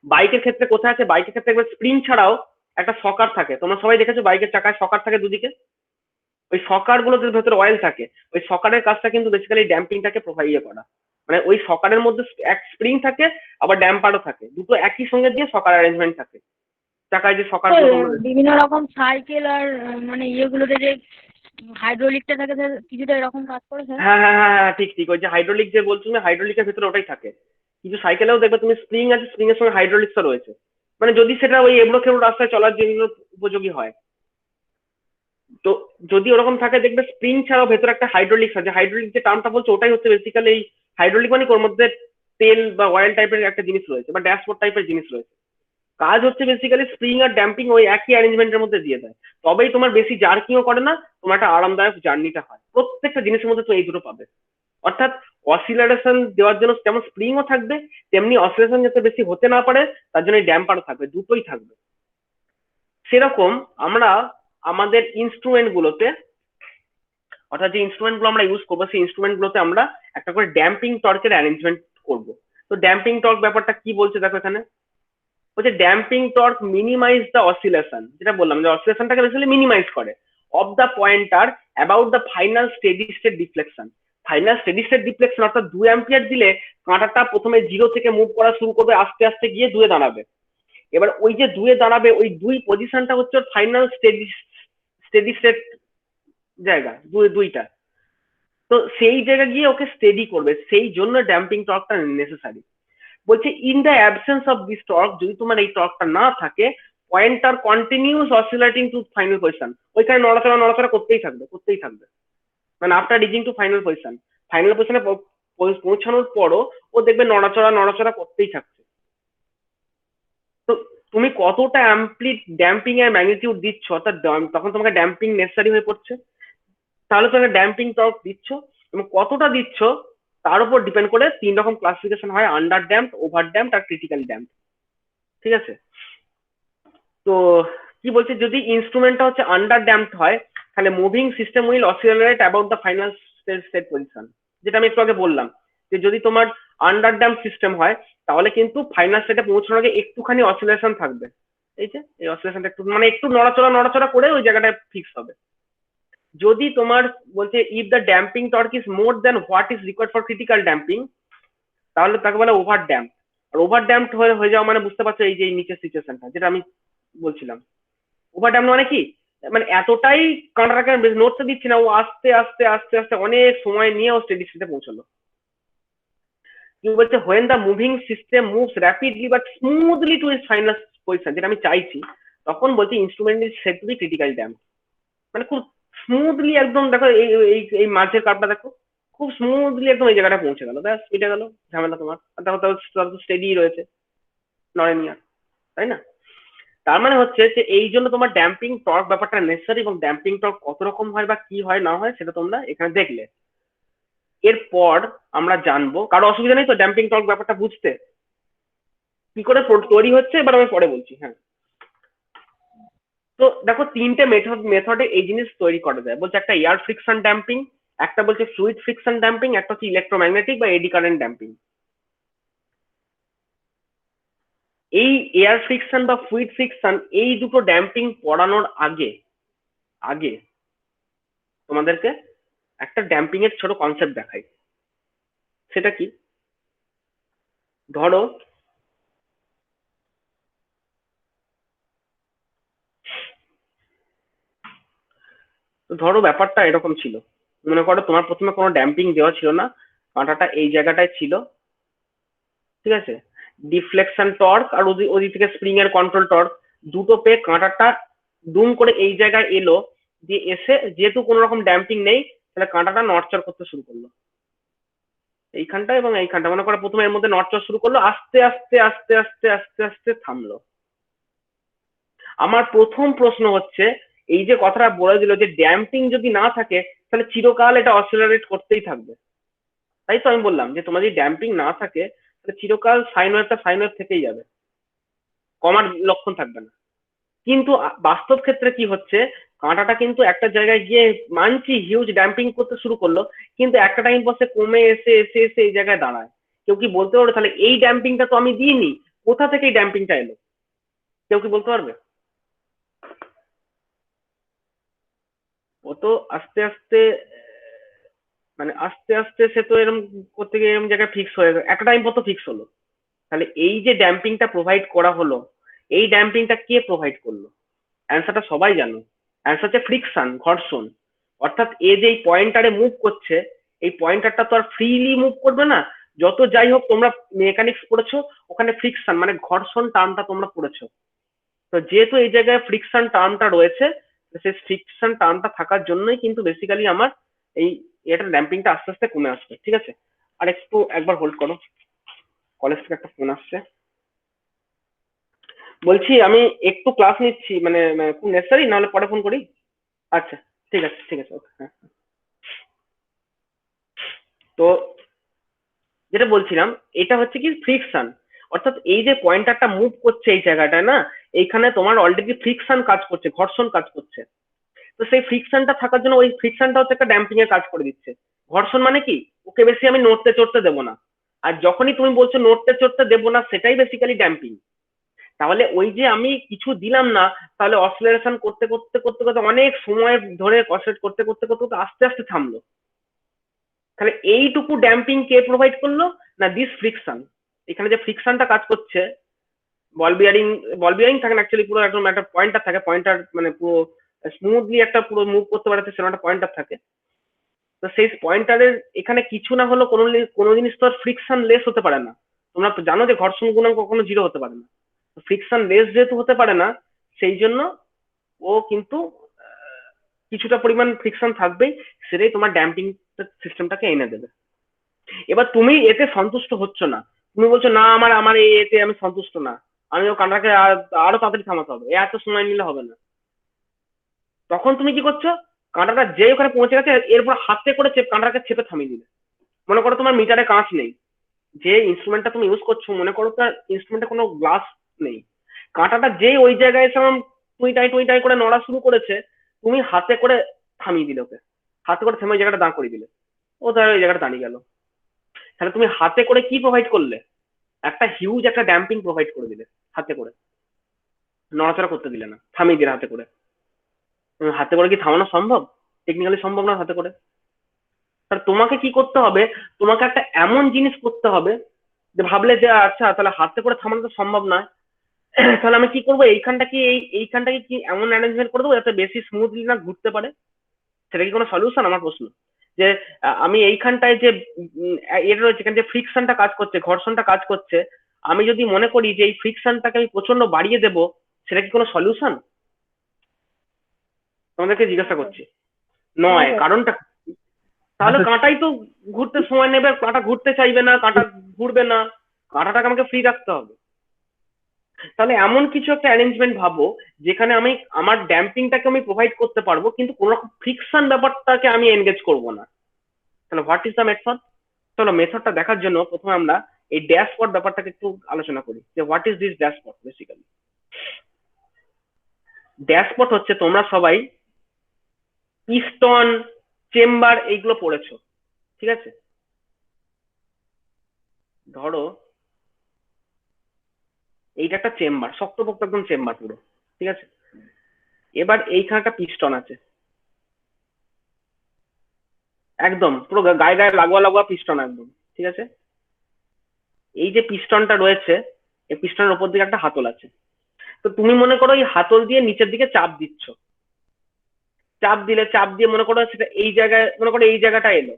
বাইকের ক্ষেত্রে কোথায় আছে, বাইকের ক্ষেত্রে একবার স্প্রিং ছাড়াও একটা সকার থাকে, তোমরা সবাই দেখেছো বাইকের চাকায় সকার থাকে দুদিকে, ওই সকার গুলোতে ভেতরে অয়েল থাকে, ওই সকারের কাজটা কিন্তু বেসিক্যালি ড্যাম্পিংটাকে প্রোভাইড করা। মানে ওই সকারের মধ্যে এক স্প্রিং থাকে, আবার ড্যাম্পারও থাকে, দুটো একই সঙ্গে দিয়ে সকার অ্যারেঞ্জমেন্ট থাকে, চাকায় যে সকার গুলো তোমরা। বিভিন্ন রকম সাইকেল আর মানে ইয়েগুলোতে যে হাইড্রোলিকটা থাকে কিছুটা এরকম কাজ করে স্যার। হ্যাঁ হ্যাঁ হ্যাঁ হ্যাঁ, ঠিক ঠিক, ওই যে হাইড্রোলিক যে বলছো না, হাইড্রোলিকের ভিতরে ওটাই থাকে। কিছু সাইকেলেও দেখবে তুমি স্প্রিং আছে, স্প্রিং এর সঙ্গে হাইড্রোলিক্সও রয়েছে, মানে যদি সেটা ওই এবড়ো খেবড়ো রাস্তায় চলার জন্য উপযোগী হয়। তো যদি ওরকম থাকে দেখবে স্প্রিং ছাড়াও ভেতরে একটা হাইড্রোলিক্স আছে, হাইড্রোলিক যে টার্মটা বলছো ওটাই হচ্ছে বেসিক্যালি এই হাইড্রোলিক, মানে ওর মধ্যে তেল বা অয়েল টাইপের একটা জিনিস রয়েছে বা ড্যাশবোর্ড টাইপের জিনিস রয়েছে। কাজ হচ্ছে বেসিক্যালি স্প্রিং আর ড্যাম্পিং ওই একই অ্যারেঞ্জমেন্টের মধ্যে দিয়ে দেয়, তবেই তোমার বেশি জার্কিংও করে না, তোমার একটা আরামদায়ক জার্নিটা হয়। প্রত্যেকটা জিনিসের মধ্যে তুমি এই দুটো পাবে। অর্থাৎ অসিলারেশন দেওয়ার জন্য যেমন স্প্রিংও থাকবে, তেমনি অসিলেশন যাতে বেশি হতে না পারে তার জন্য ড্যাম্পারও থাকবে, দুটোই থাকবে। সেরকম আমরা আমাদের ইনস্ট্রুমেন্ট গুলোতে, অর্থাৎ যে ইনস্ট্রুমেন্ট গুলো আমরা ইউজ করবো সেই ইনস্ট্রুমেন্ট গুলোতে আমরা একটা করে ড্যাম্পিং টর্কের অ্যারেঞ্জমেন্ট করব। তো ড্যাম্পিং টর্ক ব্যাপারটা কি বলছে দেখো এখানে, বলছে damping torque minimize the oscillation, যেটা বললাম যে অসিলেশনটাকে বেসিক্যালি মিনিমাইজ করে, of the pointer about the final steady state deflection. Final steady state deflection অর্থাৎ 2 অ্যাম্পিয়ার দিলে কাঁটাটা প্রথমে 0 থেকে মুভ করা শুরু করবে, আস্তে আস্তে গিয়ে 2-এ দাঁড়াবে। এবার ওই যে 2-এ দাঁড়াবে, ওই 2 পজিশনটা হচ্ছে ওর ফাইনাল স্টেডি স্টেডি স্টেট জায়গা, দুইটা। তো সেই জায়গা গিয়ে ওকে স্টেডি করবে, সেই জন্য ড্যাম্পিং টর্কটা নেসেসারি। বলছে in the absence of this torque, যদি তোমার এই টর্কটা না থাকে, pointer continues oscillating to final position, ওইখানে নড়াচড়া নড়াচড়া করতেই থাকবে করতেই থাকবে, মানে after reaching to final position, final পজিশনে পৌঁছানোর পরও ও দেখবে নড়াচড়া নড়াচড়া করতেই থাকছে। তো তুমি কতটা ড্যাম্পিং এর ম্যাগনিটিউড দিচ্ছ, অর্থাৎ তখন তোমাকে ড্যাম্পিং নেসেসারি হয়ে পড়ছে, তাহলে তুমি ড্যাম্পিং টর্ক দিচ্ছ, এবং কতটা দিচ্ছ তার উপর ডিপেন্ড করে 3 রকম ক্লাসিফিকেশন হয়, আন্ডার ড্যাম্প, ওভার ড্যাম্প আর ক্রিটিক্যালি ড্যাম্প। ঠিক আছে? তো কি বলছে, যদি ইনস্ট্রুমেন্টটা হচ্ছে আন্ডার ড্যাম্পড হয় তাহলে moving system will oscillate about the final state position, যেটা আমি একটু আগে বললাম, যে যদি তোমার আন্ডার ড্যাম্প সিস্টেম হয় তাহলে কিন্তু ফাইনাল স্টেটে পৌঁছানোর আগে একটুখানি অসিলেশন থাকবে, এই যে এই অসিলেশনটা একটু মানে একটু নড়াচড়া নড়াচড়া করে ওই জায়গাটায় ফিক্স হবে। যদি তোমার বলছে if the damping torque is more than what is required for critical damping, তাহলে তাকে বলে ওভার ড্যাম্প। আর ওভার ড্যাম্প হয়ে যাওয়া মানে বুঝতে পারছো এই যে নিচের সিচুয়েশনটা যেটা আমি বলছিলাম। ওভার ড্যাম্প মানে কি, মানে এতটাই কাঁটাটাকে নড়তে দিচ্ছি না, ও আস্তে আস্তে আস্তে আস্তে অনেক সময় নিয়ে ও স্টেডি স্টেটে পৌঁছলো। কি বলছে, when the moving system moves rapidly but smoothly to is final position, যেটা আমি চাইছি, তখন বলছি instrument is said to be critical damp. মানে খুব স্মুথলি একদম দেখো এই এই এই মাঝের কাপটা দেখো, খুব স্মুথলি একদম এই জায়গাটা পৌঁছে গেল, ব্যাস মিটে গেল ঝামেলা তোমার। আর দেখো তাও স্টেডি রয়েছে, নড়েনি আর, তাই না? তার মানে হচ্ছে যে এই জন্য তোমার ড্যাম্পিং টর্ক ব্যাপারটা নেসেসারি, এবং ড্যাম্পিং টর্ক কত রকম হয় বা কি হয় না হয় সেটা তোমরা এখানে দেখলে। এরপর আমরা জানবো, কারো অসুবিধা নেই তো ড্যাম্পিং টর্ক ব্যাপারটা বুঝতে, কি করে তৈরি হচ্ছে এবার আমি পরে বলছি। হ্যাঁ, তো দেখো 3টে মেথডে এই জিনিস তৈরি করা যায়। বলছে একটা এয়ার ফ্রিকশন ড্যাম্পিং, একটা বলছে ফ্লুইড ফ্রিকশন ড্যাম্পিং, একটা হচ্ছে ইলেকট্রোম্যাগনেটিক বা এডি কারেন্ট ড্যাম্পিং। এই এয়ার ফ্রিকশন বা ফ্লুইড ফ্রিকশন এই দুটো ড্যাম্পিং পড়ানোর আগে আগে তোমাদেরকে একটা ড্যাম্পিং এর ছোট কনসেপ্ট দেখাই। সেটা কি? ধরো ধরো ব্যাপারটা এরকম ছিল, মনে করো তোমার প্রথমে কোনো ড্যাম্পিং দেওয়া ছিল না, কাঁটাটা এই জায়গাটায় ছিল, ঠিক আছে? ডিফ্লেকশন টর্ক আর ওদিক থেকে স্প্রিং এর কন্ট্রোল টর্ক দুটো পেয়ে কাঁটাটা দুম করে এই জায়গায় এলো, দিয়ে এসে যেহেতু কোনো রকম ড্যাম্পিং নেই তাহলে কাঁটাটা নড়চড় করতে শুরু করলো এইখানটা এবং এইখানটা। মনে করো প্রথমে এর মধ্যে নড়চড় শুরু করলো, আস্তে আস্তে আস্তে আস্তে আস্তে আস্তে থামলো। আমার প্রথম প্রশ্ন হচ্ছে, এই যে কথাটা বলে দিল যে ড্যাম্পিং যদি না থাকে তাহলে চিরকাল এটা অসিলারেট করতেই থাকবে, তাই তো আমি বললাম যে তোমার যদি ড্যাম্পিং না থাকে তাহলে চিরকাল সাইন ওয়েভটা সাইন ওয়েভ থেকেই যাবে, কমার লক্ষণ থাকবে না। কিন্তু বাস্তব ক্ষেত্রে কি হচ্ছে, কাঁটাটা কিন্তু একটা জায়গায় গিয়ে মানছি হিউজ ড্যাম্পিং করতে শুরু করলো, কিন্তু একটা টাইম পর সে কমে এসে এসে এসে এই জায়গায় দাঁড়ায়। কেউ কি বলতে পারবে তাহলে এই ড্যাম্পিংটা তো আমি দিইনি, কোথা থেকে এই ড্যাম্পিংটা এলো? কেউ কি বলতে পারবে? ও তো আস্তে আস্তে মানে আস্তে আস্তে সে তো এরকম করতে গিয়ে এরকম জায়গায় ফিক্স হয়ে গেল, একটা টাইম পর তো ফিক্স হলো। তাহলে এই যে ড্যাম্পিংটা প্রোভাইড করা হলো, এই ড্যাম্পিংটা কে প্রোভাইড করলো? অ্যান্সারটা সবাই জানো, অ্যান্সার হচ্ছে ফ্রিকশন, ঘর্ষণ। অর্থাৎ এ যে এই পয়েন্টারে মুভ করছে, এই পয়েন্টারটা তো আর ফ্রিলি মুভ করবে না। যত যাই হোক তোমরা মেকানিক্স পড়েছো, ওখানে ফ্রিকশন মানে ঘর্ষণ টার্মটা তোমরা পড়েছো। তো যেহেতু এই জায়গায় ফ্রিকশন টার্মটা রয়েছে, সেই ফ্রিকশন টার্মটা থাকার জন্যই কিন্তু বেসিক্যালি আমার এই এটা ড্যাম্পিংটা আস্তে আস্তে কমে আসবে, ঠিক আছে? আর একটু একবার হোল্ড করো, কলেজ থেকে একটা ফোন আসছে। বলছি আমি একটু ক্লাস নিচ্ছি, মানে খুব নেসেসারি, নাহলে পরে ফোন করি। আচ্ছা, ঠিক আছে ঠিক আছে, ওকে, হ্যাঁ। তো যেটা বলছিলাম, এটা হচ্ছে কি ফ্রিকশন। অর্থাৎ এই যে পয়েন্টারটা মুভ করছে এই জায়গাটায় না, এইখানে তোমার অলরেডি ফ্রিকশন কাজ করছে, ঘর্ষণ কাজ করছে। তো সেই ফ্রিকশনটা থাকার জন্য ওই ফ্রিকশনটা হচ্ছে একটা ড্যাম্পিং এর কাজ করে দিচ্ছে। ঘর্ষণ মানে কি, ওকে বেশি আমি নড়তে চড়তে দেবো না। আর যখনই তুমি বলছো নড়তে চড়তে দেবো না, সেটাই বেসিক্যালি ড্যাম্পিং। তাহলে ওই যে আমি কিছু দিলাম না, তাহলে অসিলারেশন করতে করতে করতে করতে অনেক সময় ধরে অসিলেট করতে করতে করতে করতে আস্তে আস্তে থামলো। তাহলে এইটুকু ড্যাম্পিং কে প্রোভাইড করলো? না দিস ফ্রিকশন। এখানে যে ফ্রিকশনটা কাজ করছে, বল বিয়ারিং, বল বিয়ারিং থাকে না অ্যাকচুয়ালি, পুরো একদম একটা পয়েন্টার থাকে, পয়েন্টার মানে পুরো স্মুথলি একটা পুরো মুভ করতে পারে সেরকম একটা পয়েন্টার থাকে। তো সেই পয়েন্টারের এখানে কিছু না হলো কোনো কোনো জিনিস তো আর ফ্রিকশন লেস হতে পারে না। তোমরা তো জানো যে ঘর্ষণ গুণাঙ্ক কখনো জিরো হতে পারে না। ফ্রিকশন লেস যেহেতু হতে পারে না, সেই জন্য ও কিন্তু কিছুটা পরিমাণ ফ্রিকশন থাকবেই, সেটাই তোমার ড্যাম্পিং সিস্টেমটাকে এনে দেবে। এবার তুমি এতে সন্তুষ্ট হচ্ছ না, তুমি বলছো না আমার আমার এতে আমি সন্তুষ্ট না, আমি ও কাঁটাকে আরো তাড়াতাড়ি থামাতে হবে, এত সময় নিলে হবে না। তখন তুমি কি করছো, কাঁটাটা যে ওখানে পৌঁছে গেছে এরপর হাতে করে কাঁটাটাকে চেপে থামিয়ে দিলে। মনে করো তোমার মিটারে কাঁচ নেই, যে ইনস্ট্রুমেন্টটা তুমি ইউজ করছো, মনে করো তার ইনস্ট্রুমেন্টে কোনো গ্লাস নেই, কাঁটাটা যে ওই জায়গায় এসে টুই টাই করে নড়া শুরু করেছে, তুমি হাতে করে থামিয়ে দিলে ওকে, হাতে করে থেমে ওই জায়গাটা দাঁড় করিয়ে দিলে, ও তাহলে ওই জায়গাটা দাঁড়িয়ে গেল। তাহলে তুমি হাতে করে কি প্রোভাইড করলে? একটা হিউজ একটা ড্যাম্পিং প্রোভাইড করে দিলে হাতে করে, নড়াচড়া করতে দিলে না, থামিয়ে দিলে হাতে করে। হাতে করে কি থামানো সম্ভব? টেকনিক্যালি সম্ভব না হাতে করে। তাহলে তোমাকে কি করতে হবে, তোমাকে একটা এমন জিনিস করতে হবে যে ভাবলে যে আচ্ছা তাহলে হাতে করে থামানো তো সম্ভব নয়, তাহলে আমি কি করবো, এইখানটা কি এইখানটাকে কি এমন অ্যারেঞ্জমেন্ট করে দেবো যাতে বেশি স্মুথলি না ঘুরতে পারে। সেটা কি কোনো সলিউশন? আমার প্রশ্ন যে আমি এইখানটায় যে এটা রয়েছে, এখানে যে ফ্রিকশনটা কাজ করছে, ঘর্ষণটা কাজ করছে, আমি যদি মনে করি যে এই ফ্রিকশনটাকে আমি প্রচন্ড বাড়িয়ে দেবো, সেটা কি কোনো সলিউশন? তোমাদেরকে জিজ্ঞাসা করছি। নয়, কারণটা তাহলে কাঁটাই তো ঘুরতে সময় নেবে, কাঁটা ঘুরতে চাইবে না, কাঁটা ঘুরবে না, কাঁটাটাকে আমাকে ফ্রি রাখতে হবে। তাহলে এমন কিছু একটা অ্যারেঞ্জমেন্ট ভাবো যেখানে আমি আমার ড্যাম্পিংটাকে আমি প্রোভাইড করতে পারবো, কিন্তু কোনো রকম ফ্রিকশন ব্যাপারটাকে আমি এনগেজ করবো না। তাহলে হোয়াট ইজ দ্য মেথড? চলো মেথডটা দেখার জন্য প্রথমে আমরা এই ড্যাশপট ব্যাপারটাকে একটু আলোচনা করি যে what is this dashpot. Basically dashpot হচ্ছে, তোমরা সবাই পিস্টন, চেম্বার এইগুলো পড়েছো, ঠিক আছে? ধরো এইটা একটা চেম্বার, শক্তপোক্ত একদম চেম্বার পুরো, ঠিক আছে। এবার এইখানে একটা পিস্টন আছে, একদম পুরো গায়ে গায়ে লাগোয়া লাগোয়া পিস্টন একদম, ঠিক আছে। এই যে পিস্টনটা রয়েছে, এই পিস্টনের উপর দিকে একটা হাতল আছে। তো তুমি মনে করো এই হাতল দিয়ে নিচের দিকে চাপ দিচ্ছ, চাপ দিয়ে মনে করো সেটা এই জায়গায়, মনে করো এই জায়গাটা এলো,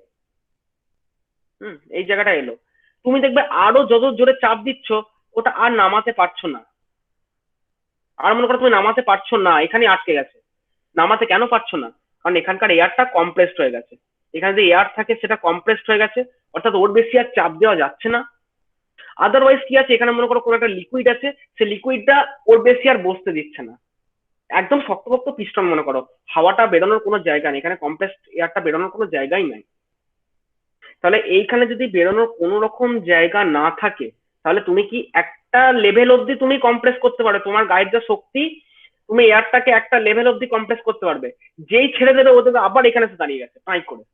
এই জায়গাটা এলো। তুমি দেখবে আরো যত জোরে চাপ দিচ্ছ, ওটা আর নামাতে পারছো না। আর মনে করো তুমি নামাতে পারছো না, এখানে আটকে গেছে। নামাতে কেন পারছো না? কারণ এখানকার এয়ারটা কম্প্রেসড হয়ে গেছে। এখানে যে এয়ার থাকে সেটা কম্প্রেসড হয়ে গেছে, অর্থাৎ ওর বেশি আর চাপ দেওয়া যাচ্ছে না। আদারওয়াইজ কি আছে, এখানে মনে করো কোনো একটা লিকুইড আছে, সেই লিকুইডটা ওর বেশি আর বসতে দিচ্ছে না। একদম শক্তপোক্ত পিস্টন মনে করো, হাওয়াটা বেরোনোর কোনো জায়গা নেই, এখানে কম্প্রেসড এয়ারটা বেরোনোর কোনো জায়গাই নাই। তাহলে এইখানে যদি বেরোনোর কোনো রকম জায়গা না থাকে, তাহলে তুমি কি একটা লেভেল অব্দি তুমি কম্প্রেস করতে পারো, তোমার গায়ের যা শক্তি, তুমি এয়ারটাকে একটা লেভেল অব্দি কম্প্রেস করতে পারবে। যেই ছেড়ে দেবে ও দেখবে আবার এখানে এসে দাঁড়িয়ে গেছে পাই করে।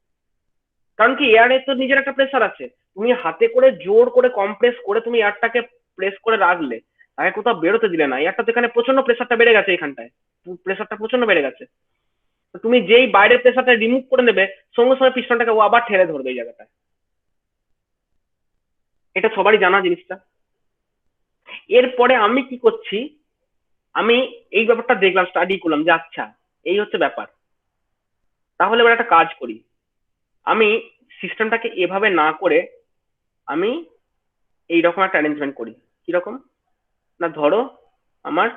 কারণ কি, এয়ারে তো নিজের একটা প্রেসার আছে। তুমি হাতে করে জোর করে কম্প্রেস করে তুমি এয়ারটাকে প্রেস করে রাখলে, তাকে কোথাও বেরোতে দিলে না, এয়ারটা তো এখানে প্রচন্ড প্রেসারটা বেড়ে গেছে, এখানটায় প্রেসারটা প্রচন্ড বেড়ে গেছে। তো তুমি যেই বাইরের প্রেসারটা রিমুভ করে নেবে, সঙ্গে সঙ্গে পিস্টনটাকে ও আবার ঠেলে ধরবে এই জায়গাটায়। এটা সবারই জানা জিনিসটা। এরপরে আমি কি করছি, আমি এই ব্যাপারটা দেখলাম, স্টাডি করলাম যে আচ্ছা এই হচ্ছে ব্যাপার। তাহলে এবার একটা কাজ করি, আমি সিস্টেমটাকে এভাবে না করে আমি এইরকম একটা অ্যারেঞ্জমেন্ট করি। কিরকম না, ধরো আমার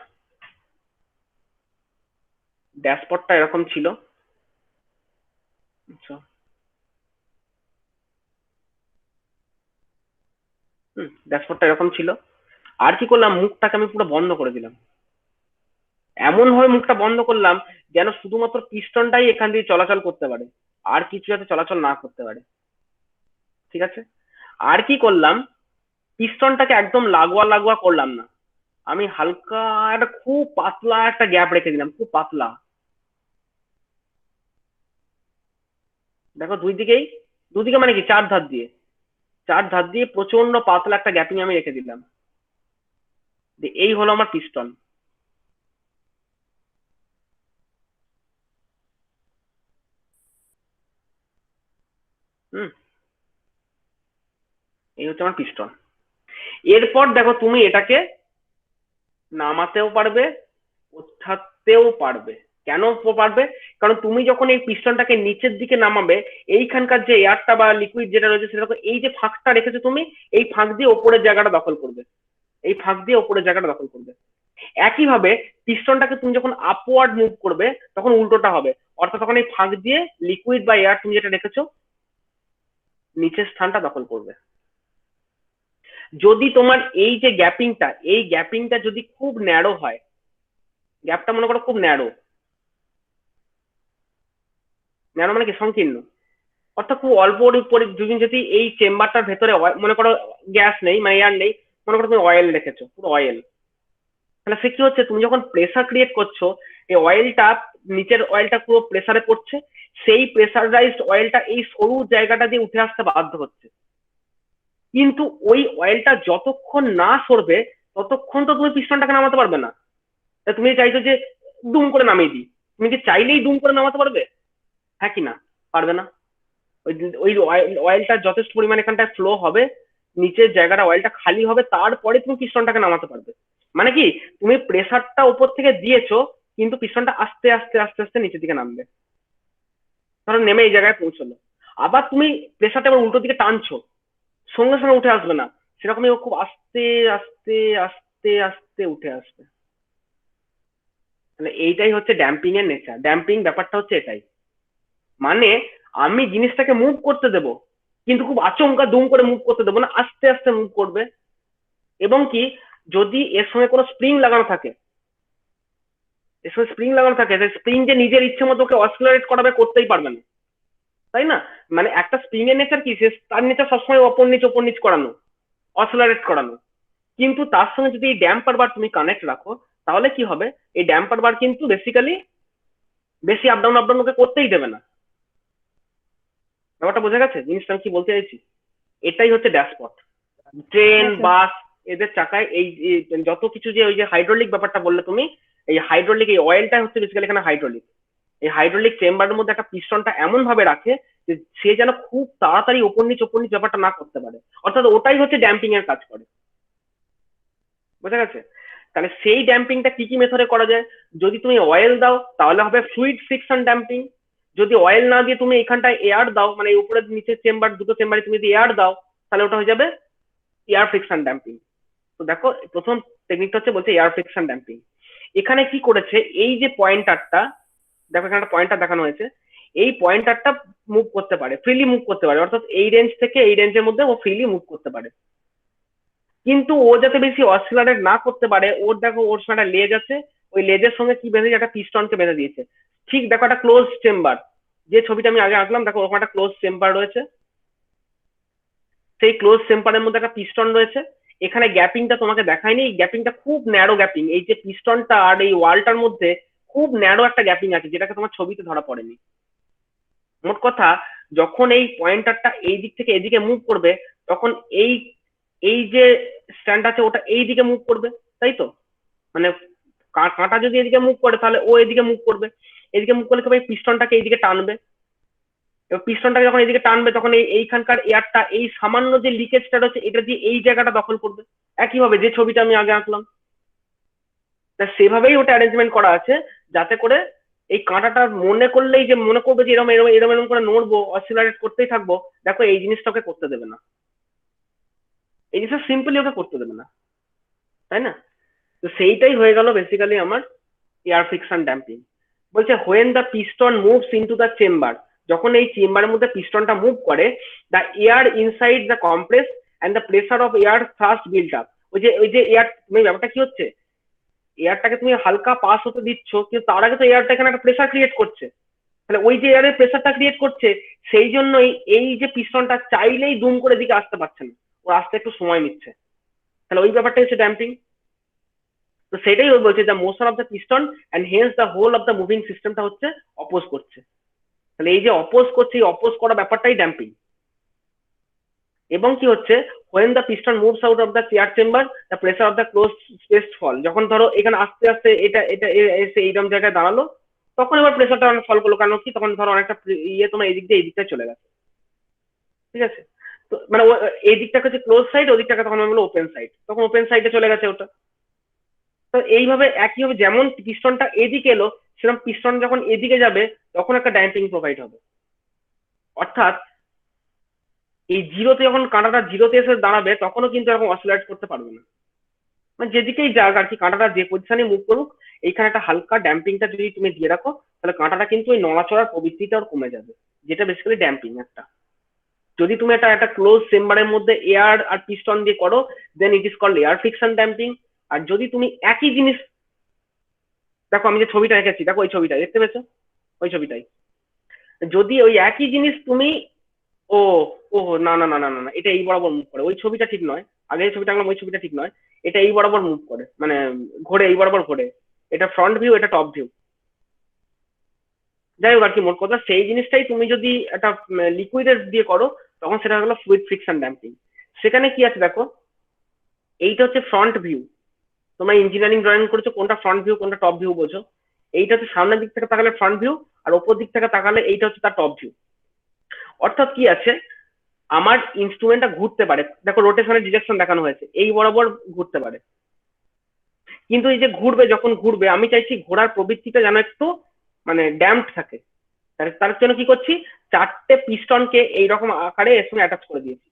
ড্যাশবোর্ডটা এরকম ছিল, আচ্ছা, ড্যাশবোর্ডটা এরকম ছিল। আর কি করলাম, মুখটাকে আমি পুরো বন্ধ করে দিলাম। এমন ভাবে মুখটা বন্ধ করলাম যেন শুধুমাত্র পিস্টনটাই এখান দিয়ে চলাচল করতে পারে, আর কিছু যাতে চলাচল না করতে পারে, ঠিক আছে। আর কি করলাম, পিস্টনটাকে একদম লাগোয়া লাগোয়া করলাম না, আমি হালকা একটা খুব পাতলা একটা গ্যাপ রেখে দিলাম, খুব পাতলা। দেখো দুদিকে মানে কি, চার ধার দিয়ে প্রচন্ড পাতলা একটা গ্যাপিং আমি রেখে দিলাম। এই হলো আমার পিস্টন। হুম, এই হচ্ছে আমার পিস্টন। এরপর দেখো তুমি এটাকে নামাতেও পারবে, ওঠাতেও পারবে। কেন পারবে? কারণ তুমি যখন এই পিস্টনটাকে নিচের দিকে নামাবে, এইখানকার যে এয়ারটা বা লিকুইড যেটা রয়েছে সেটা তো এই যে ফাঁকটা রেখেছো তুমি, এই ফাঁক দিয়ে ওপরের জায়গাটা দখল করবে, এই ফাঁক দিয়ে ওপরের জায়গাটা দখল করবে। একইভাবে পিস্টনটাকে তুমি যখন আপওয়ার্ড মুভ করবে, তখন উল্টোটা হবে, অর্থাৎ তখন এই ফাঁক দিয়ে লিকুইড বা এয়ার তুমি যেটা রেখেছো নিচের স্থানটা দখল করবে। যদি তোমার এই গ্যাপিংটা যদি খুব ন্যারো হয়, গ্যাপটা মনে করো খুব ন্যারো, ন্যারো মানে কি সংকীর্ণ, অর্থাৎ খুব অল্প তুমি যদি এই চেম্বারটার ভেতরে মনে করো গ্যাস নেই মানে এয়ার নেই, মনে করো তুমি অয়েল রেখেছো, পুরো অয়েল, তাহলে সে কি হচ্ছে, তুমি যখন প্রেসার ক্রিয়েট করছো, এই অয়েলটা, নিচের অয়েলটা পুরো প্রেসারে পড়ছে, সেই প্রেসারাইজড অয়েলটা এই সরু জায়গাটা দিয়ে উঠে আসতে বাধ্য হচ্ছে। কিন্তু ওই অয়েলটা যতক্ষণ না সরবে, ততক্ষণ তো তুমি পিস্টনটাকে নামাতে পারবে না। তা তুমি চাইছো যে দুম করে নামিয়ে দিই, তুমি কি চাইলেই দুম করে নামাতে পারবে? হ্যাঁ কি না? পারবে না। ওই ওই অয়েলটা যথেষ্ট পরিমাণে এখানটায় ফ্লো হবে, নিচের জায়গাটা অয়েলটা খালি হবে, তারপরে তুমি পিস্টনটাকে নামাতে পারবে। মানে কি, তুমি প্রেসারটা উপর থেকে দিয়েছো, কিন্তু পিস্টনটা আস্তে আস্তে আস্তে আস্তে নিচের দিকে নামবে, ধরো নেমে এই জায়গায় পৌঁছলো। আবার তুমি প্রেসারটা এবার উল্টো দিকে টানছো, সঙ্গে সঙ্গে উঠে আসবে না, সেরকমই ও খুব আস্তে আস্তে আস্তে আস্তে উঠে আসবে। মানে এইটাই হচ্ছে ড্যাম্পিং এর নেচার, ড্যাম্পিং ব্যাপারটা হচ্ছে এটাই। মানে আমি জিনিসটাকে মুভ করতে দেবো, কিন্তু খুব আচমকা দুম করে মুভ করতে দেবো না, আস্তে আস্তে মুভ করবে। এবং কি, যদি এর সঙ্গে কোনো স্প্রিং লাগানো থাকে, এর সঙ্গে স্প্রিং লাগানো থাকে, স্প্রিং যে নিজের ইচ্ছে মতো ওকে অসিলারেট করাবে, করতেই পারবে না, তাই না? মানে একটা স্প্রিং এর নেচার কি, সে তার নেচার সবসময় ওপর নিচ করানো, অসিলারেট করানো। কিন্তু তার সঙ্গে যদি এই ড্যাম্পার বার তুমি কানেক্ট রাখো, তাহলে কি হবে, এই ড্যাম্পার বার কিন্তু বেসিক্যালি বেশি আপ ডাউন ওকে করতেই দেবে না। ব্যাপারটা বোঝা গেছে জিনিসটা আমি কি বলতে চাইছি? এটাই হচ্ছে ড্যাশপট। ট্রেন, হ্যাঁ স্যার। বাস, এদের চাকায় এই যত কিছু যে ওই যে হাইড্রোলিক ব্যাপারটা বললে তুমি, এই হাইড্রোলিক এই অয়েলটা হচ্ছে বেসিক্যালি এখানে হাইড্রোলিক। এই হাইড্রোলিক চেম্বারের মধ্যে একটা পিস্টনটা এমন ভাবে রাখে যে সে যেন খুব তাড়াতাড়ি ওপর নিচ ব্যাপারটা না করতে পারে, অর্থাৎ ওটাই হচ্ছে ড্যাম্পিং এর কাজ করে। বোঝা গেছে? তাহলে সেই ড্যাম্পিংটা কি কি মেথডে করা যায়? যদি তুমি অয়েল দাও তাহলে হবে ফ্লুইড ফ্রিকশন ড্যাম্পিং। যদি অয়েল না দিয়ে তুমি এখানটায় এয়ার দাও, মানে উপরে নিচের চেম্বার দুটো চেম্বারে তুমি যদি এয়ার দাও তাহলে ওটা হয়ে যাবে এয়ার ফ্রিকশন ড্যাম্পিং। তো দেখো প্রথম টেকনিকটা হচ্ছে বলছে এয়ার ফ্রিকশন ড্যাম্পিং। এখানে কি করেছে, এই যে পয়েন্টারটা, দেখো এখানে একটা পয়েন্টার দেখানো হয়েছে, এই পয়েন্টারটা মুভ করতে পারে, ফ্রিলি মুভ করতে পারে, অর্থাৎ এই রেঞ্জ থেকে এই রেঞ্জের মধ্যে ও ফ্রিলি মুভ করতে পারে। কিন্তু ও যাতে বেশি অসিলারেট না করতে পারে, ওর দেখো ওর সঙ্গে একটা লেজ আছে, ওই লেজের সঙ্গে কি বেঁধে একটা পিস্টনকে বেঁধে দিয়েছে। ঠিক দেখো একটা ক্লোজ চেম্বার, যে ছবিটা আমি আগে আঁকলাম দেখো ওখানে একটা ক্লোজ চেম্বার রয়েছে, সেই ক্লোজ চেম্বারের মধ্যে একটা পিস্টন রয়েছে। এখানে গ্যাপিংটা তোমাকে দেখায়নি, এই গ্যাপিংটা খুব ন্যারো গ্যাপিং, এই যে পিস্টনটা আর এই ওয়ালটার মধ্যে খুব ন্যারো একটা গ্যাপিং আছে যেটাকে তোমার ছবিতে ধরা পড়েনি। মোট কথা, যখন এই পয়েন্টারটা এই দিক থেকে এদিকে মুভ করবে তখন এই এই যে স্ট্যান্ড আছে ওটা এই দিকে মুভ করবে, তাই তো? মানে কাঁটা যদি এদিকে মুভ করে তাহলে ও এদিকে মুভ করবে, এদিকে মুভ করলে কি পিস্টনটাকে এইদিকে টানবে, এবার পিস্টনটাকে যখন এদিকে টানবে তখন এইখানকার এয়ারটা এই সামান্য যে লিকেজটা রয়েছে এটা দিয়ে এই জায়গাটা দখল করবে, একইভাবে যে ছবিটা আমি আগে আঁকলাম। তা সেভাবেই ওটা অ্যারেঞ্জমেন্ট করা আছে যাতে করে এই কাঁটাটা মনে করলেই যে মনে করবে যে এরকম এরকম এরকম এরকম করে নড়বো, অসিলারেট করতেই থাকবো, দেখো এই জিনিসটাকে করতে দেবে না, এই জিনিসটা সিম্পলি ওকে করতে দেবে না, তাই না? তো সেইটাই হয়ে গেল বেসিক্যালি আমার এয়ার ফ্রিকশন ড্যাম্পিং। বলছে when the piston moves into the chamber, যখন এই চেম্বারের মধ্যে পিস্টনটা মুভ করে, the air inside the compress and the pressure of air thrust build up. ওই যে এয়ার, তুমি ব্যাপারটা কি হচ্ছে, এয়ারটাকে তুমি হালকা পাস হতে দিচ্ছ কিন্তু তার আগে তো এয়ারটা এখানে একটা প্রেসার ক্রিয়েট করছে, তাহলে ওই যে এয়ারের প্রেসারটা ক্রিয়েট করছে সেই জন্যই এই যে পিস্টনটা চাইলেই দুম করে দিকে আসতে পারছে না, ও আসতে একটু সময় নিচ্ছে, তাহলে ওই ব্যাপারটা হচ্ছে ড্যাম্পিং। তো সেটাই ও বলছে the motion of the piston and hence the whole of the moving সিস্টেমটা হচ্ছে অপোজ করছে, তাহলে এই যে অপোজ করছে এই অপোজ করা ব্যাপারটাই ড্যাম্পিং। এবং কি হচ্ছে, when the piston moves out of the air chamber the pressure of the closed space fall, যখন ধরো এখানে আস্তে আস্তে এটা এটা এসে এইরকম জায়গায় দাঁড়ালো তখন এবার প্রেসারটা অনেক ফল করলো, কারণ কি তখন ধরো অনেকটা ইয়ে তোমার এই দিক দিয়ে এই দিকটা চলে গেছে, ঠিক আছে? তো মানে এই দিকটাকে হচ্ছে ক্লোজ সাইড, ওই দিকটাকে তখন বললো ওপেন সাইড, তখন ওপেন সাইডে চলে গেছে ওটা। তো এইভাবে একইভাবে যেমন পিস্টনটা এদিকে এলো সেরকম পিস্টন যখন এদিকে যাবে তখন একটা ড্যাম্পিং প্রোভাইড হবে, অর্থাৎ এই জিরোতে যখন কাঁটাটা জিরোতে এসে দাঁড়াবে তখনও কিন্তু এরকম অসিলেট করতে পারবে না, মানে যেদিকেই যাক আর কি, কাঁটাটা যে পজিশনে মুভ করুক এইখানে একটা হালকা ড্যাম্পিংটা যদি তুমি দিয়ে রাখো তাহলে কাঁটাটা কিন্তু ওই নড়াচড়ার প্রবৃত্তিটা ওর কমে যাবে, যেটা বেসিক্যালি ড্যাম্পিং একটা। যদি তুমি একটা ক্লোজ চেম্বারের মধ্যে এয়ার আর পিস্টন দিয়ে করো then it is called air friction damping. আর যদি তুমি একই জিনিস, দেখো আমি যে ছবিটা রেখেছি দেখো ওই ছবিটা দেখতে পেয়েছো, ওই ছবিটাই, যদি ওই একই জিনিস তুমি ও ও না না না না না না, এটা এই বরাবর মুভ করে, ওই ছবিটা ঠিক নয়, আগে যে ছবিটা আঁকলাম ওই ছবিটা ঠিক নয়, এটা এই বরাবর মুভ করে, মানে ঘোরে এই বরাবর ঘোরে, এটা ফ্রন্ট ভিউ এটা টপ ভিউ। যাই হোক আর কি, মোট কথা সেই জিনিসটাই তুমি যদি একটা লিকুইডের দিয়ে করো তখন সেটা হলো ফ্লুইড ফ্রিকশন ড্যাম্পিং। সেখানে কি আছে দেখো, এইটা হচ্ছে ফ্রন্ট ভিউ, তোমরা ইঞ্জিনিয়ারিং ড্রয়িং করেছো কোনটা ফ্রন্ট ভিউ কোনটা টপ ভিউ বোঝো, এইটা হচ্ছে সামনের দিক থেকে তাকালে ফ্রন্ট ভিউ আর ওপর দিক থেকে তাকালে এইটা হচ্ছে তার টপ ভিউ। অর্থাৎ কি আছে, আমার ইনস্ট্রুমেন্টটা ঘুরতে পারে, দেখো রোটেশনের ডিরেকশন দেখানো হয়েছে এই বরাবর ঘুরতে পারে, কিন্তু এই যে ঘুরবে যখন ঘুরবে আমি চাইছি ঘোরার প্রবৃত্তিটা যেন একটু মানে ড্যাম্পড থাকে, তার জন্য কি করছি, চারটে পিস্টনকে এইরকম আকারে এর সঙ্গে অ্যাটাচ করে দিয়েছি,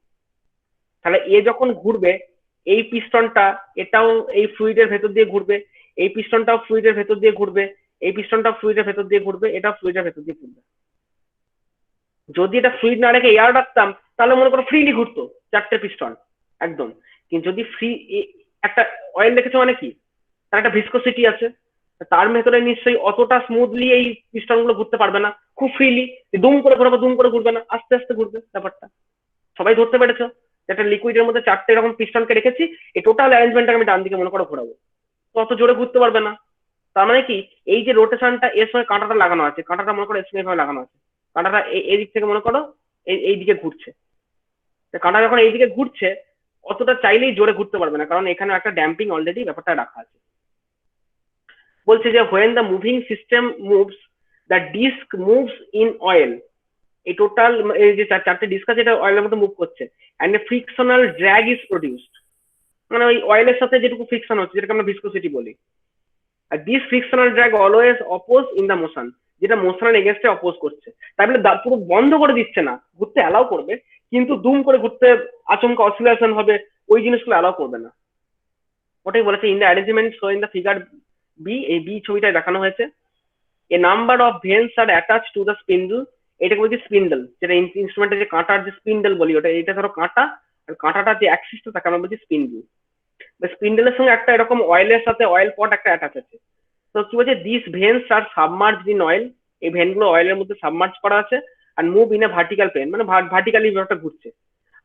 তাহলে এ যখন ঘুরবে এই পিস্টনটা এটাও এই ফ্লুইডের ভেতর দিয়ে ঘুরবে, এই পিস্টনটাও ফ্লুইডের ভেতর দিয়ে ঘুরবে, এই পিস্টনটাও ফ্লুইডের ভেতর দিয়ে ঘুরবে, এটাও ফ্লুইডের ভেতর দিয়ে ঘুরবে। যদি এটা ফ্লুইড না রেখে এয়ার রাখতাম তাহলে মনে করো ফ্রিলি ঘুরতো চারটে পিস্টন একদম, কিন্তু যদি ফ্রি একটা অয়েল রেখেছে মানে কি, তার একটা ভিসকোসিটি আছে, তার ভেতরে নিশ্চয়ই অতটা স্মুথলি এই পিস্টন গুলো ঘুরতে পারবে না, খুব ফ্রিলি দুম করে ঘুরবে, দুম করে ঘুরবে না, আস্তে আস্তে ঘুরবে। ব্যাপারটা সবাই ধরতে পেরেছো, একটা লিকুইডের মধ্যে চারটে এরকম পিস্টনকে রেখেছি, এই টোটাল অ্যারেঞ্জমেন্টটাকে আমি ডান দিকে মনে করো ঘোরাবো, তো অত জোরে ঘুরতে পারবে না। তার মানে কি, এই যে রোটেশনটা এর সঙ্গে কাঁটাটা লাগানো আছে, কাঁটাটা মনে করো এর সঙ্গে এভাবে লাগানো আছে, কাঁটাটা এই দিক থেকে মনে করো এই দিকে ঘুরছে, কাঁটা যখন এইদিকে ঘুরছে অতটা চাইলেই জোরে ঘুরতে পারবে না, কারণ এখানে একটা ড্যাম্পিং অলরেডি ব্যাপারটা রাখা আছে। বলছে যে when the moving system moves, the disc moves in oil, এই টোটাল এই যে চারটে ডিস্ক আছে এটা অয়েলের মধ্যে মুভ করছে, and a frictional drag is produced, মানে ওই অয়েলের সাথে যেটুকু ফ্রিকশন হচ্ছে যেটাকে আমরা ভিসকোসিটি বলি। আর this frictional drag always oppose in the motion, যেটা মোশনের এগেনস্টে অপোজ করছে। তার মানে পুরো বন্ধ করে দিচ্ছে না, ঘুরতে অ্যালাউ করবে, কিন্তু দুম করে ঘুরতে আচমকা অসিলেশন হবে, ওই জিনিসগুলো অ্যালাউ করবে না। ওটাই বলেছে in the arrangement show in the figure B, এই বি ছবিটায় দেখানো হয়েছে। A number of vanes are attach to the spindle, এটাকে বলছি স্পিন্ডল, যেটা ইনস্ট্রুমেন্টের যে কাঁটার যে স্পিন্ডল বলি ওটা, এটা ধরো কাঁটা, আর কাঁটাটার যে অ্যাক্সিসটা থাকে আমরা বলছি স্পিন্ডল। স্পিন্ডলের সঙ্গে একটা এরকম অয়েলের সাথে অয়েল পট একটা অ্যাটাচ আছে। তো কি বলছে this vanes are submerged in oil, এই ভেনগুলো অয়েলের মধ্যে সাবমার্জ করা আছে, আর move in a vertical plane, মানে ভার্টিক্যালি ব্যাপারটা ঘুরছে।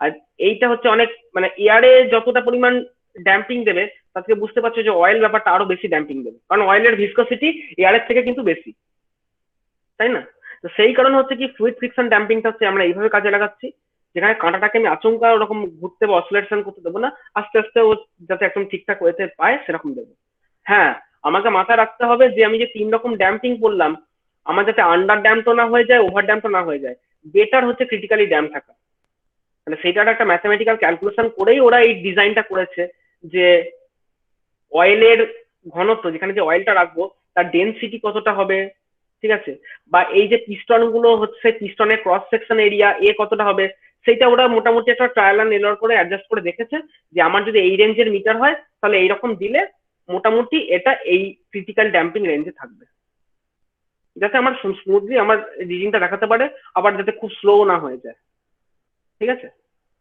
আর এইটা হচ্ছে অনেক মানে এয়ারে যতটা পরিমাণ ড্যাম্পিং দেবে তার থেকে বুঝতে পারছো যে অয়েল ব্যাপারটা আরো বেশি ড্যাম্পিং দেবে, কারণ অয়েলের ভিসকোসিটি এয়ারের থেকে কিন্তু বেশি, তাই না? তো সেই কারণে হচ্ছে কি ফ্লুইড ফ্রিকশন ড্যাম্পিংটা হচ্ছে আমরা এইভাবে কাজে লাগাচ্ছি, যেখানে কাঁটাটাকে আমি আচমকা ওরকম ঘুরতে বা অসিলেশন করতে দেবো না, আস্তে আস্তে ও যাতে একদম ঠিকঠাক ওয়েতে পায় সেরকম দেবো। হ্যাঁ, আমাকে মাথায় রাখতে হবে যে আমি যে 3 রকম ড্যাম্পিং বললাম, আমার যাতে আন্ডার ড্যাম্পও না হয়ে যায়, ওভার ড্যাম্পও না হয়ে যায়, বেটার হচ্ছে ক্রিটিক্যালি ড্যাম থাকা। মানে সেটার একটা ম্যাথমেটিক্যাল ক্যালকুলেশন করেই ওরা এই ডিজাইনটা করেছে, যে অয়েলের ঘনত্ব, যেখানে যে অয়েলটা রাখবো তার ডেনসিটি কতটা হবে, ঠিক আছে, বা এই যে পিস্টন গুলো হচ্ছে পিস্টনের ক্রস সেকশন এরিয়া এ কতটা হবে, সেটা ওরা মোটামুটি একটা ট্রায়াল এন্ড এরর করে অ্যাডজাস্ট করে দেখেছে যে আমার যদি এই রেঞ্জের মিটার হয় তাহলে এইরকম দিলে মোটামুটি এটা এই ক্রিটিক্যাল ড্যাম্পিং রেঞ্জে থাকবে, যাতে আমার স্মুথলি আমার রিডিংটা দেখাতে পারে, আবার যাতে খুব স্লো না হয়ে যায়, ঠিক আছে।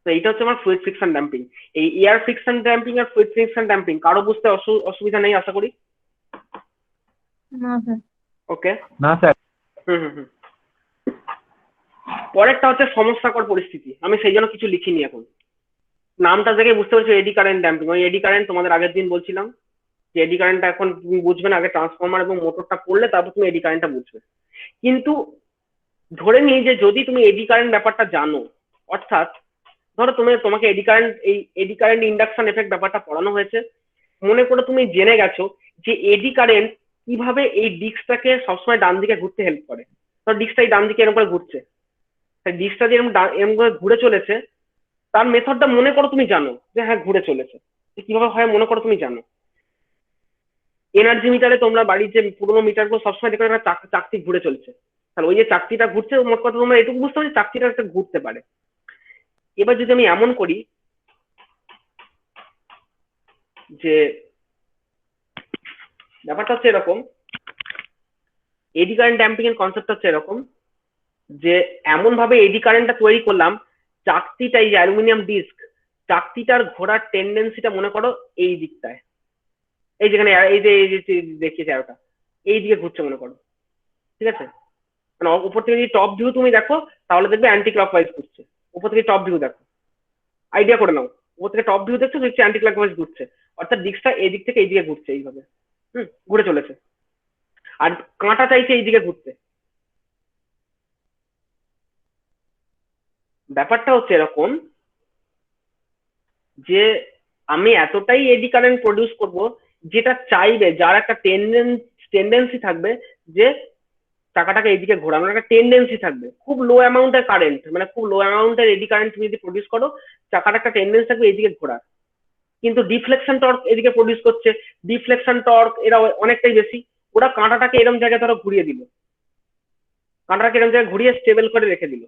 তো এইটা হচ্ছে আমার ফ্লুইড ফ্রিকশন ড্যাম্পিং। এই এয়ার ফ্রিকশন ড্যাম্পিং আর ফ্লুইড ফ্রিকশন ড্যাম্পিং কারো বুঝতে অসুবিধা নেই আশা করি? না স্যার। ওকে, না স্যার। হুম হুম হুম। পরেরটা হচ্ছে সমস্যাকর পরিস্থিতি, আমি সেই জন্য কিছু লিখিনি এখন। নামটা দেখে বুঝতে পারছো এডি কারেন্ট ড্যাম্পিং, ওই এডি কারেন্ট তোমাদের আগের দিন বলছিলাম যে এডি কারেন্টটা এখন তুমি বুঝবে না, আগে ট্রান্সফরমার এবং মোটরটা পড়লে তারপর তুমি এডি কারেন্টটা বুঝবে। কিন্তু ধরে নিই যে যদি তুমি এডি কারেন্ট ব্যাপারটা জানো, অর্থাৎ ধরো তোমাকে এডি কারেন্ট, এই এডি কারেন্ট ইন্ডাকশন এফেক্ট ব্যাপারটা পড়ানো হয়েছে, মনে করো তুমি জেনে গেছো যে এডি কারেন্ট কিভাবে এই ডিস্কটাকে সবসময় ডান দিকে ঘুরতে হেল্প করে। ধর ডিস্কটাই ডান দিকে এরকম করে ঘুরছে, তাই ডিস্কটা যে এরকম করে ঘুরে চলেছে, তার মেথডটা মনে করো তুমি জানো যে হ্যাঁ ঘুরে চলেছে, কিভাবে হয় মনে করো তুমি জানো। এনার্জি মিটারে তোমরা বাড়ির যে পুরোনো মিটারগুলো সবসময় দেখো একটা চাকতি ঘুরে চলছে, তাহলে ওই যে চাকতিটা ঘুরছে, মোট কথা তোমরা এটুকু বুঝতে পারছো চাকতিটা একটা ঘুরতে পারে। এবার যদি আমি এমন করি যে ব্যাপারটা হচ্ছে এরকম, এডি কারেন্ট ড্যাম্পিং এর কনসেপ্ট হচ্ছে এরকম যে এমন ভাবে এডি কারেন্টটা তৈরি করলাম, চাকতিটা এই যে অ্যালুমিনিয়াম ডিস্ক, চাকতিটার ঘোরার টেন্ডেন্সিটা মনে করো এই দিকটায়, এই যেখানে এই যে দেখিয়েছে ওটা এই দিকে ঘুরছে মনে করো, ঠিক আছে। মানে উপর থেকে যদি টপ ভিউ তুমি দেখো তাহলে দেখবে অ্যান্টি ক্লকওয়াইজ ঘুরছে। উপর থেকে টপ ভিউ দেখো, আইডিয়া করে নাও, উপর থেকে টপ ভিউ দেখছো দেখছি অ্যান্টি ক্লকওয়াইজ ঘুরছে, অর্থাৎ ডিস্কটা এই দিক থেকে এই দিকে ঘুরছে, এইভাবে ঘুরে চলেছে, আর কাঁটা চাইছে এই দিকে ঘুরতে। ব্যাপারটা হচ্ছে এরকম যে আমি এতটাই এডি কারেন্ট প্রডিউস করব যেটা চাইবে, যার একটা টেন্ডেন্সি থাকবে যে চাকাটাকে এইদিকে ঘোরানোর একটা টেন্ডেন্সি থাকবে। খুব লো অ্যামাউন্টের কারেন্ট, মানে খুব লো অ্যামাউন্টের এডি কারেন্ট তুমি যদি প্রডিউস করো, চাকাটা একটা টেন্ডেন্সি থাকবে এইদিকে ঘোরার, কিন্তু ডিফ্লেকশন টর্ক এদিকে প্রডিউস করছে, ডিফ্লেকশন টর্ক এরা অনেকটাই বেশি। ওরা কাঁটাটাকে এরম জায়গায় ধরো ঘুরিয়ে দিল, কাঁটাটাকে এরম জায়গায় ঘুরিয়ে স্টেবল করে রেখে দিল,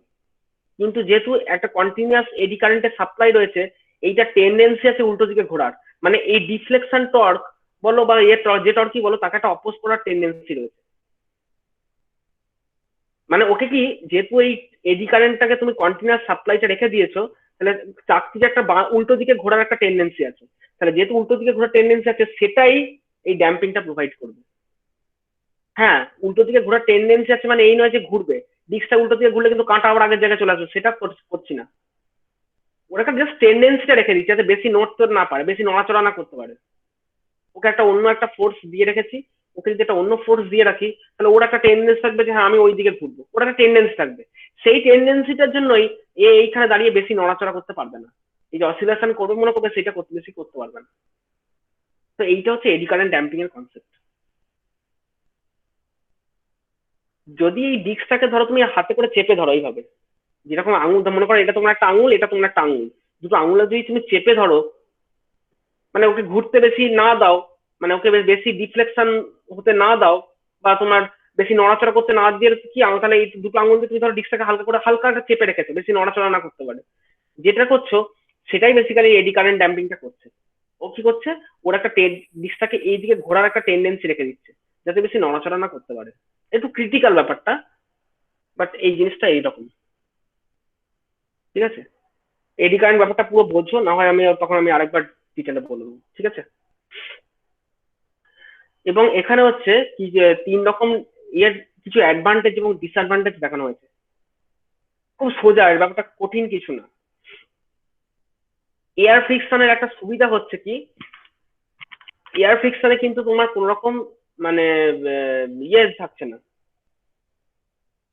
কিন্তু যেহেতু একটা কন্টিনিউয়াস এডি কারেন্টের সাপ্লাই রয়েছে, এইটা টেন্ডেন্সি আছে উল্টো দিকে ঘোরার, মানে এই ডিফ্লেকশন টর্ক বলো বা যে টর্কই বলো তাকে একটা অপোজ করার টেন্ডেন্সি রয়েছে। মানে ওকে কি, যেহেতু এই এডি কারেন্টটাকে তুমি কন্টিনিউয়াস সাপ্লাইটা রেখে দিয়েছো, তাহলে চাকতিতে একটা উল্টো দিকে ঘোরার একটা টেন্ডেন্সি আছে, তাহলে যেহেতু উল্টো দিকে ঘোরার টেন্ডেন্সি আছে সেটাই এই ড্যাম্পিংটা প্রোভাইড করবে। হ্যাঁ, উল্টো দিকে ঘোরার টেন্ডেন্সি আছে মানে এই নয় যে ঘুরবে, ডিস্কটা উল্টো দিকে ঘুরলে কিন্তু কাঁটা আবার আগের জায়গায় চলে আসবে, সেটা করছি না। ওরা জাস্ট টেন্ডেন্সিটা রেখে দিচ্ছে যাতে বেশি নড়তে না পারে, বেশি নড়াচড়া না করতে পারে। ওকে একটা অন্য একটা ফোর্স দিয়ে রেখেছি, ওকে যদি একটা অন্য ফোর্স দিয়ে রাখি তাহলে ওর একটা টেন্ডেন্সি থাকবে যে হ্যাঁ আমি ওই দিকে ঘুরবো, ওর একটা টেন্ডেন্সি থাকবে, সেই টেন্ডেন্সিটার জন্যই এইখানে দাঁড়িয়ে বেশি নড়াচড়া করতে পারবে না। এই যে অসিলেশন করবে মনে করবে সেটা করতে বেশি করতে পারবে না। তো এইটা হচ্ছে এডি কারেন্ট ড্যাম্পিং এর কনসেপ্ট। যদি এই ডিস্কটাকে ধরো তুমি হাতে করে চেপে ধরো এইভাবে, যেরকম আঙুল মনে করো এটা তোমার একটা আঙুল, এটা তোমার একটা আঙুল, দুটো আঙুলে যদি তুমি চেপে ধরো, মানে ওকে ঘুরতে বেশি না দাও, মানে ওকে বেশি ডিফ্লেকশন হতে না দাও, বা তোমার বেশি নড়াচড়া করতে না দিয়ে কি তাহলে এই দুটো আঙুল দিয়ে তুমি ধরো ডিস্কটাকে হালকা করে হালকা একটা চেপে রেখেছো, বেশি নড়াচড়া না করতে পারে, যেটা করছো সেটাই বেসিক্যালি এডি কারেন্ট ড্যাম্পিংটা করছে। ও কি করছে, ওর একটা ডিস্কটাকে এইদিকে ঘোরার একটা টেন্ডেন্সি রেখে দিচ্ছে, যাতে বেশি নড়াচড়া না করতে পারে। একটু ক্রিটিক্যাল ব্যাপারটা, বাট এই জিনিসটা এইরকম। ঠিক আছে, এডি কারেন্ট ব্যাপারটা পুরো বোঝো, না হয় তখন আমি আরেকবার ডিটেলে বলবো, ঠিক আছে। এবং এখানে হচ্ছে কি যে 3 রকম ইয়ের কিছু অ্যাডভান্টেজ এবং ডিসঅ্যাডভান্টেজ দেখানো হয়েছে। খুব সোজা, এর ব্যাপারটা কঠিন কিছু না। এয়ার ফ্রিকশনের একটা সুবিধা হচ্ছে কি, এয়ার ফ্রিকশনে কিন্তু তোমার কোন রকম মানে ইয়ে থাকছে না,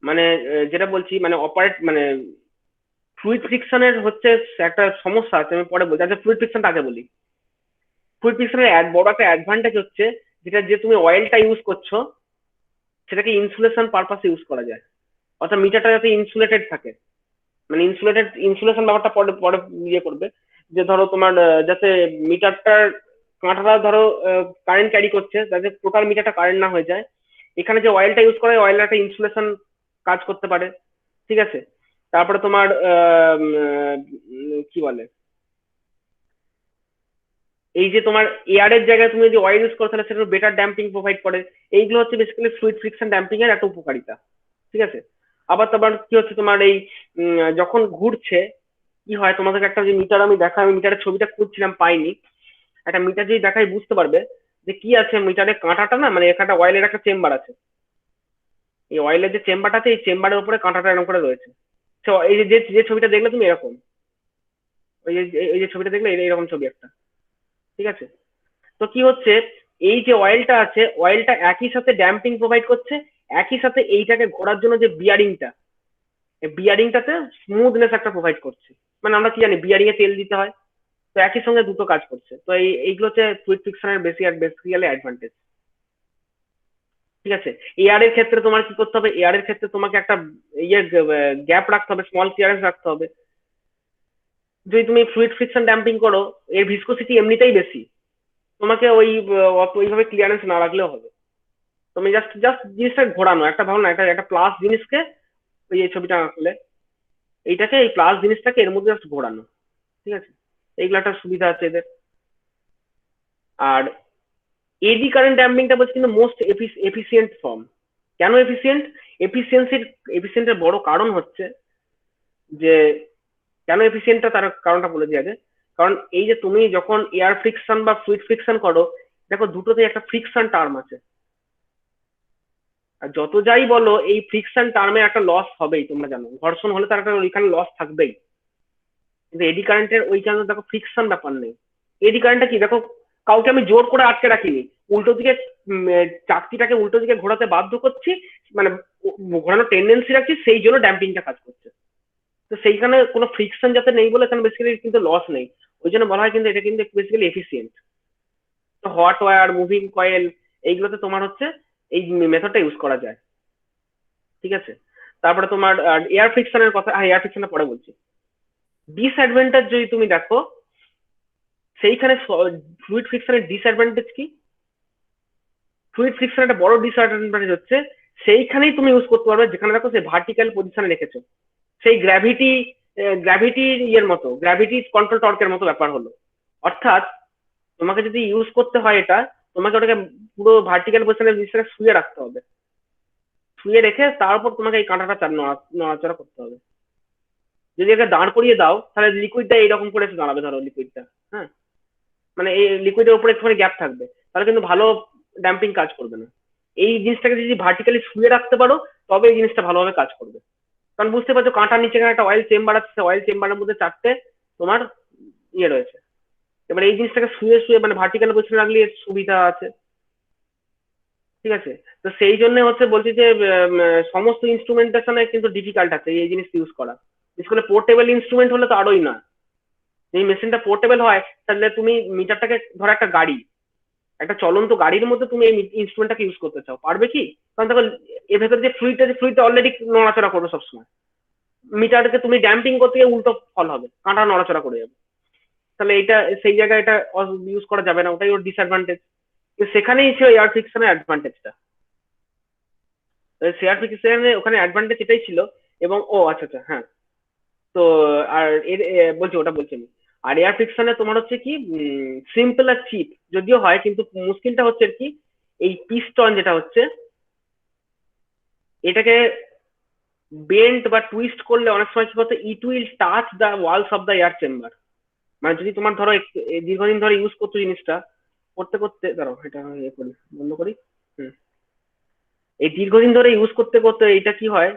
মানে যেটা বলছি মানে মানে ফ্লুইড ফ্রিকশনের হচ্ছে একটা সমস্যা আছে, আমি পরে বলছি। আচ্ছা, ফ্লুইড ফ্রিকশনটা আগে বলি। ফ্লুইড ফ্রিকশনের বড় একটা অ্যাডভান্টেজ হচ্ছে, যেটা যে তুমি অয়েলটা ইউজ করছো সেটাকে ইনসুলেশন পারপাসে ইউজ করা যায়, অর্থাৎ মিটারটা যাতে ইনসুলেটেড থাকে। মানে ইনসুলেশন ব্যাপারটা পরে পরে ইয়ে করবে, যে ধরো তোমার যাতে মিটারটার কাঁটাটা ধরো কারেন্ট ক্যারি করছে, যাতে টোটাল মিটারটা কারেন্ট না হয়ে যায়। এখানে যে অয়েলটা ইউজ করা হয়, অয়েলটা একটা ইনসুলেশন কাজ করতে পারে, ঠিক আছে। তারপরে তোমার কি বলে, এই যে তোমার এয়ারের জায়গায় তুমি যদি অয়েল ইউজ করো তাহলে সেটা বেটার ড্যাম্পিং প্রোভাইড করে। এইগুলো হচ্ছে বেসিক্যালি ফ্লুইড ফ্রিকশন ড্যাম্পিং এর একটা উপকারিতা, ঠিক আছে। আবার তোমার কি হচ্ছে, তোমার এই যখন ঘুরছে কি হয়, তোমাদেরকে একটা যে মিটার আমি দেখাই, আমি মিটারের ছবিটা খুঁজছিলাম পাইনি। একটা মিটার যদি দেখাই বুঝতে পারবে যে কি আছে মিটারের কাঁটাটা, না মানে এখানটা অয়েলের একটা চেম্বার আছে, এই অয়েলের যে চেম্বারটা আছে এই চেম্বারের উপরে কাঁটাটা এরকম করে রয়েছে। তো এই যে যে যে ছবিটা দেখলে তুমি এরকম, ওই যে এই যে ছবিটা দেখলে এরকম ছবি একটা, ঠিক আছে। তো কি হচ্ছে, এই যে অয়েলটা আছে, অয়েলটা একই সাথে ড্যাম্পিং প্রোভাইড করছে, একই সাথে এইটাকে ঘোরার জন্য যে বিয়ারিংটা, এই বিয়ারিংটাতে স্মুথনেস একটা প্রোভাইড করছে। মানে আমরা কি জানি বিয়ারিং এ তেল দিতে হয়, তো একই সঙ্গে দুটো কাজ করছে। তো এইগুলো হচ্ছে ফ্লুইড ফ্রিকশনের বেসিক্যালি অ্যাডভান্টেজ, ঠিক আছে। এয়ারের ক্ষেত্রে তোমার কি করতে হবে, এয়ারের ক্ষেত্রে তোমাকে একটা ইয়ে গ্যাপ রাখতে হবে, স্মল ক্লিয়ারেন্স রাখতে হবে। যদি তুমি ফ্লুইড ফ্রিকশন ড্যাম্পিং করো, এর ভিসকোসিটি এমনিতেই বেশি, তোমাকে ওই অত ওইভাবে ক্লিয়ারেন্স না রাখলেও হবে। তুমি জাস্ট জাস্ট জিনিসটা ঘোরানো, একটা ভালো না, একটা একটা প্লাস জিনিসকে, ওই এই ছবিটা আঁকলে এইটাকে, এই প্লাস জিনিসটাকে এর মধ্যে জাস্ট ঘোরানো, ঠিক আছে। এইগুলো একটা সুবিধা আছে এদের। আর এডি কারেন্ট ড্যাম্পিংটা বলছে কিন্তু মোস্ট এফিসিয়েন্ট ফর্ম। কেন এফিসিয়েন্ট? এফিসিয়েন্টের বড় কারণ হচ্ছে যে, কেন এফিসিয়েন্টটা তার কারণটা বলে দিই আগে। কারণ এই যে তুমি যখন এয়ার ফ্রিকশন বা ফ্লুইড ফ্রিকশন করো, দেখো দুটোতেই একটা ফ্রিকশন টার্ম আছে, আর যত যাই বলো এই ফ্রিকশন টার্মে একটা লস হবেই, তোমরা জানো ঘর্ষণ হলে তার একটা ওইখানে লস থাকবেই। কিন্তু এডি কারেন্টের ওইখানে দেখো ফ্রিকশন ব্যাপার নেই। এডি কারেন্টটা কি দেখো, কাউকে আমি জোর করে আটকে রাখিনি, উল্টো দিকে চাকতিটাকে উল্টো দিকে ঘোরাতে বাধ্য করছি, মানে ঘোরানোর টেন্ডেন্সি রাখছি, সেই জন্য ড্যাম্পিংটা কাজ করছে। তো সেইখানে কোনো ফ্রিকশন যাতে নেই বলে এখানে বেসিক্যালি কিন্তু লস নেই, ওই জন্য বলা হয় কিন্তু এটা কিন্তু বেসিক্যালি এফিসিয়েন্ট। তো হট ওয়্যার, মুভিং কয়েল, এইগুলোতে তোমার হচ্ছে এই মেথডটা ইউজ করা যায়, ঠিক আছে। তারপরে তোমার এয়ার ফ্রিকশনের কথা, হ্যাঁ এয়ার ফ্রিকশনের পরে বলছি। ডিসঅ্যাডভান্টেজ যদি তুমি দেখো, সেইখানে ফ্লুইড ফ্রিকশনের ডিসঅ্যাডভান্টেজ কি, ফ্লুইড ফ্রিকশনের একটা বড় ডিসঅ্যাডভান্টেজ হচ্ছে সেইখানেই তুমি ইউজ করতে পারবে যেখানে দেখো সে ভার্টিক্যাল পজিশনে রেখেছো, সেই গ্র্যাভিটির ইয়ের মতো, গ্র্যাভিটি কন্ট্রোল টর্কের মতো ব্যাপার হলো। অর্থাৎ তোমাকে যদি ইউজ করতে হয় এটা, তোমাকে ওটাকে পুরো ভার্টিক্যাল পজিশনে জিনিসটাকে শুয়ে রাখতে হবে, শুয়ে রেখে তারপর তোমাকে এই কাঁটাটা নড়াচড়া করতে হবে। যদি একে দাঁড় করিয়ে দাও তাহলে লিকুইডটা এইরকম করে এসে দাঁড়াবে, ধরো লিকুইডটা, হ্যাঁ, মানে এই লিকুইডের উপরে একটুখানি গ্যাপ থাকবে, তাহলে কিন্তু ভালো ড্যাম্পিং কাজ করবে না। এই জিনিসটাকে যদি ভার্টিক্যালি শুয়ে রাখতে পারো, তবে এই জিনিসটা ভালোভাবে কাজ করবে। কারণ বুঝতে পারছো কাঁটার নিচে একটা অয়েল চেম্বার আছে, অয়েল চেম্বারের মধ্যে 4টে তোমার ইয়ে রয়েছে। এবার এই জিনিসটাকে শুয়ে শুয়ে মানে ভার্টিক্যাল পজিশনে রাখলে এর সুবিধা আছে, ঠিক আছে। তো সেই জন্য হচ্ছে বলছি যে সমস্ত ইনস্ট্রুমেন্টেশনে কিন্তু ডিফিকাল্ট আছে এই জিনিস ইউজ করা, বিশেষ করে পোর্টেবল ইনস্ট্রুমেন্ট হলে তো আরোই না। যদি মেশিনটা পোর্টেবল হয় তাহলে তুমি মিটারটাকে, ধরো একটা গাড়ি, একটা চলন্ত গাড়ির মধ্যে তুমি এই ইনস্ট্রুমেন্টটাকে ইউজ করতে চাও, পারবে কি? কারণ দেখো এর ভেতরে যে ফ্লুইডটা অলরেডি নড়াচড়া করবে সবসময়। মিটারকে তুমি ড্যাম্পিং করতে গিয়ে উল্টো ফল হবে, কাঁটা নড়াচড়া করে যাবে। তাহলে এটা সেই জায়গায় এটা ইউজ করা যাবে না, ওটাই ওর ডিসঅ্যাডভান্টেজ। সেখানেই ছিল এয়ার ফ্রিকশনের অ্যাডভান্টেজটা। শেয়ার ফ্রিকশনে ওখানে অ্যাডভান্টেজ এটাই ছিল। এবং ও আচ্ছা আচ্ছা হ্যাঁ, তো আর এর বলছি ওটা বলছি আমি। আর এয়ার ফ্রিকশনে তোমার হচ্ছে কি, সিম্পল আর চিপ যদিও হয়, কিন্তু মুশকিলটা হচ্ছে কি, এই পিস্টন যেটা হচ্ছে, এটাকে বেন্ড বা টুইস্ট করলে অনেক সময় কি করতে, it will touch the walls of the air chamber. মানে যদি তোমার ধরো দীর্ঘদিন ধরে ইউজ করছো জিনিসটা, করতে করতে, দাঁড়াও এটা ইয়ে করি, বন্ধ করি। হুম। এই দীর্ঘদিন ধরে ইউজ করতে করতে এটা কি হয়,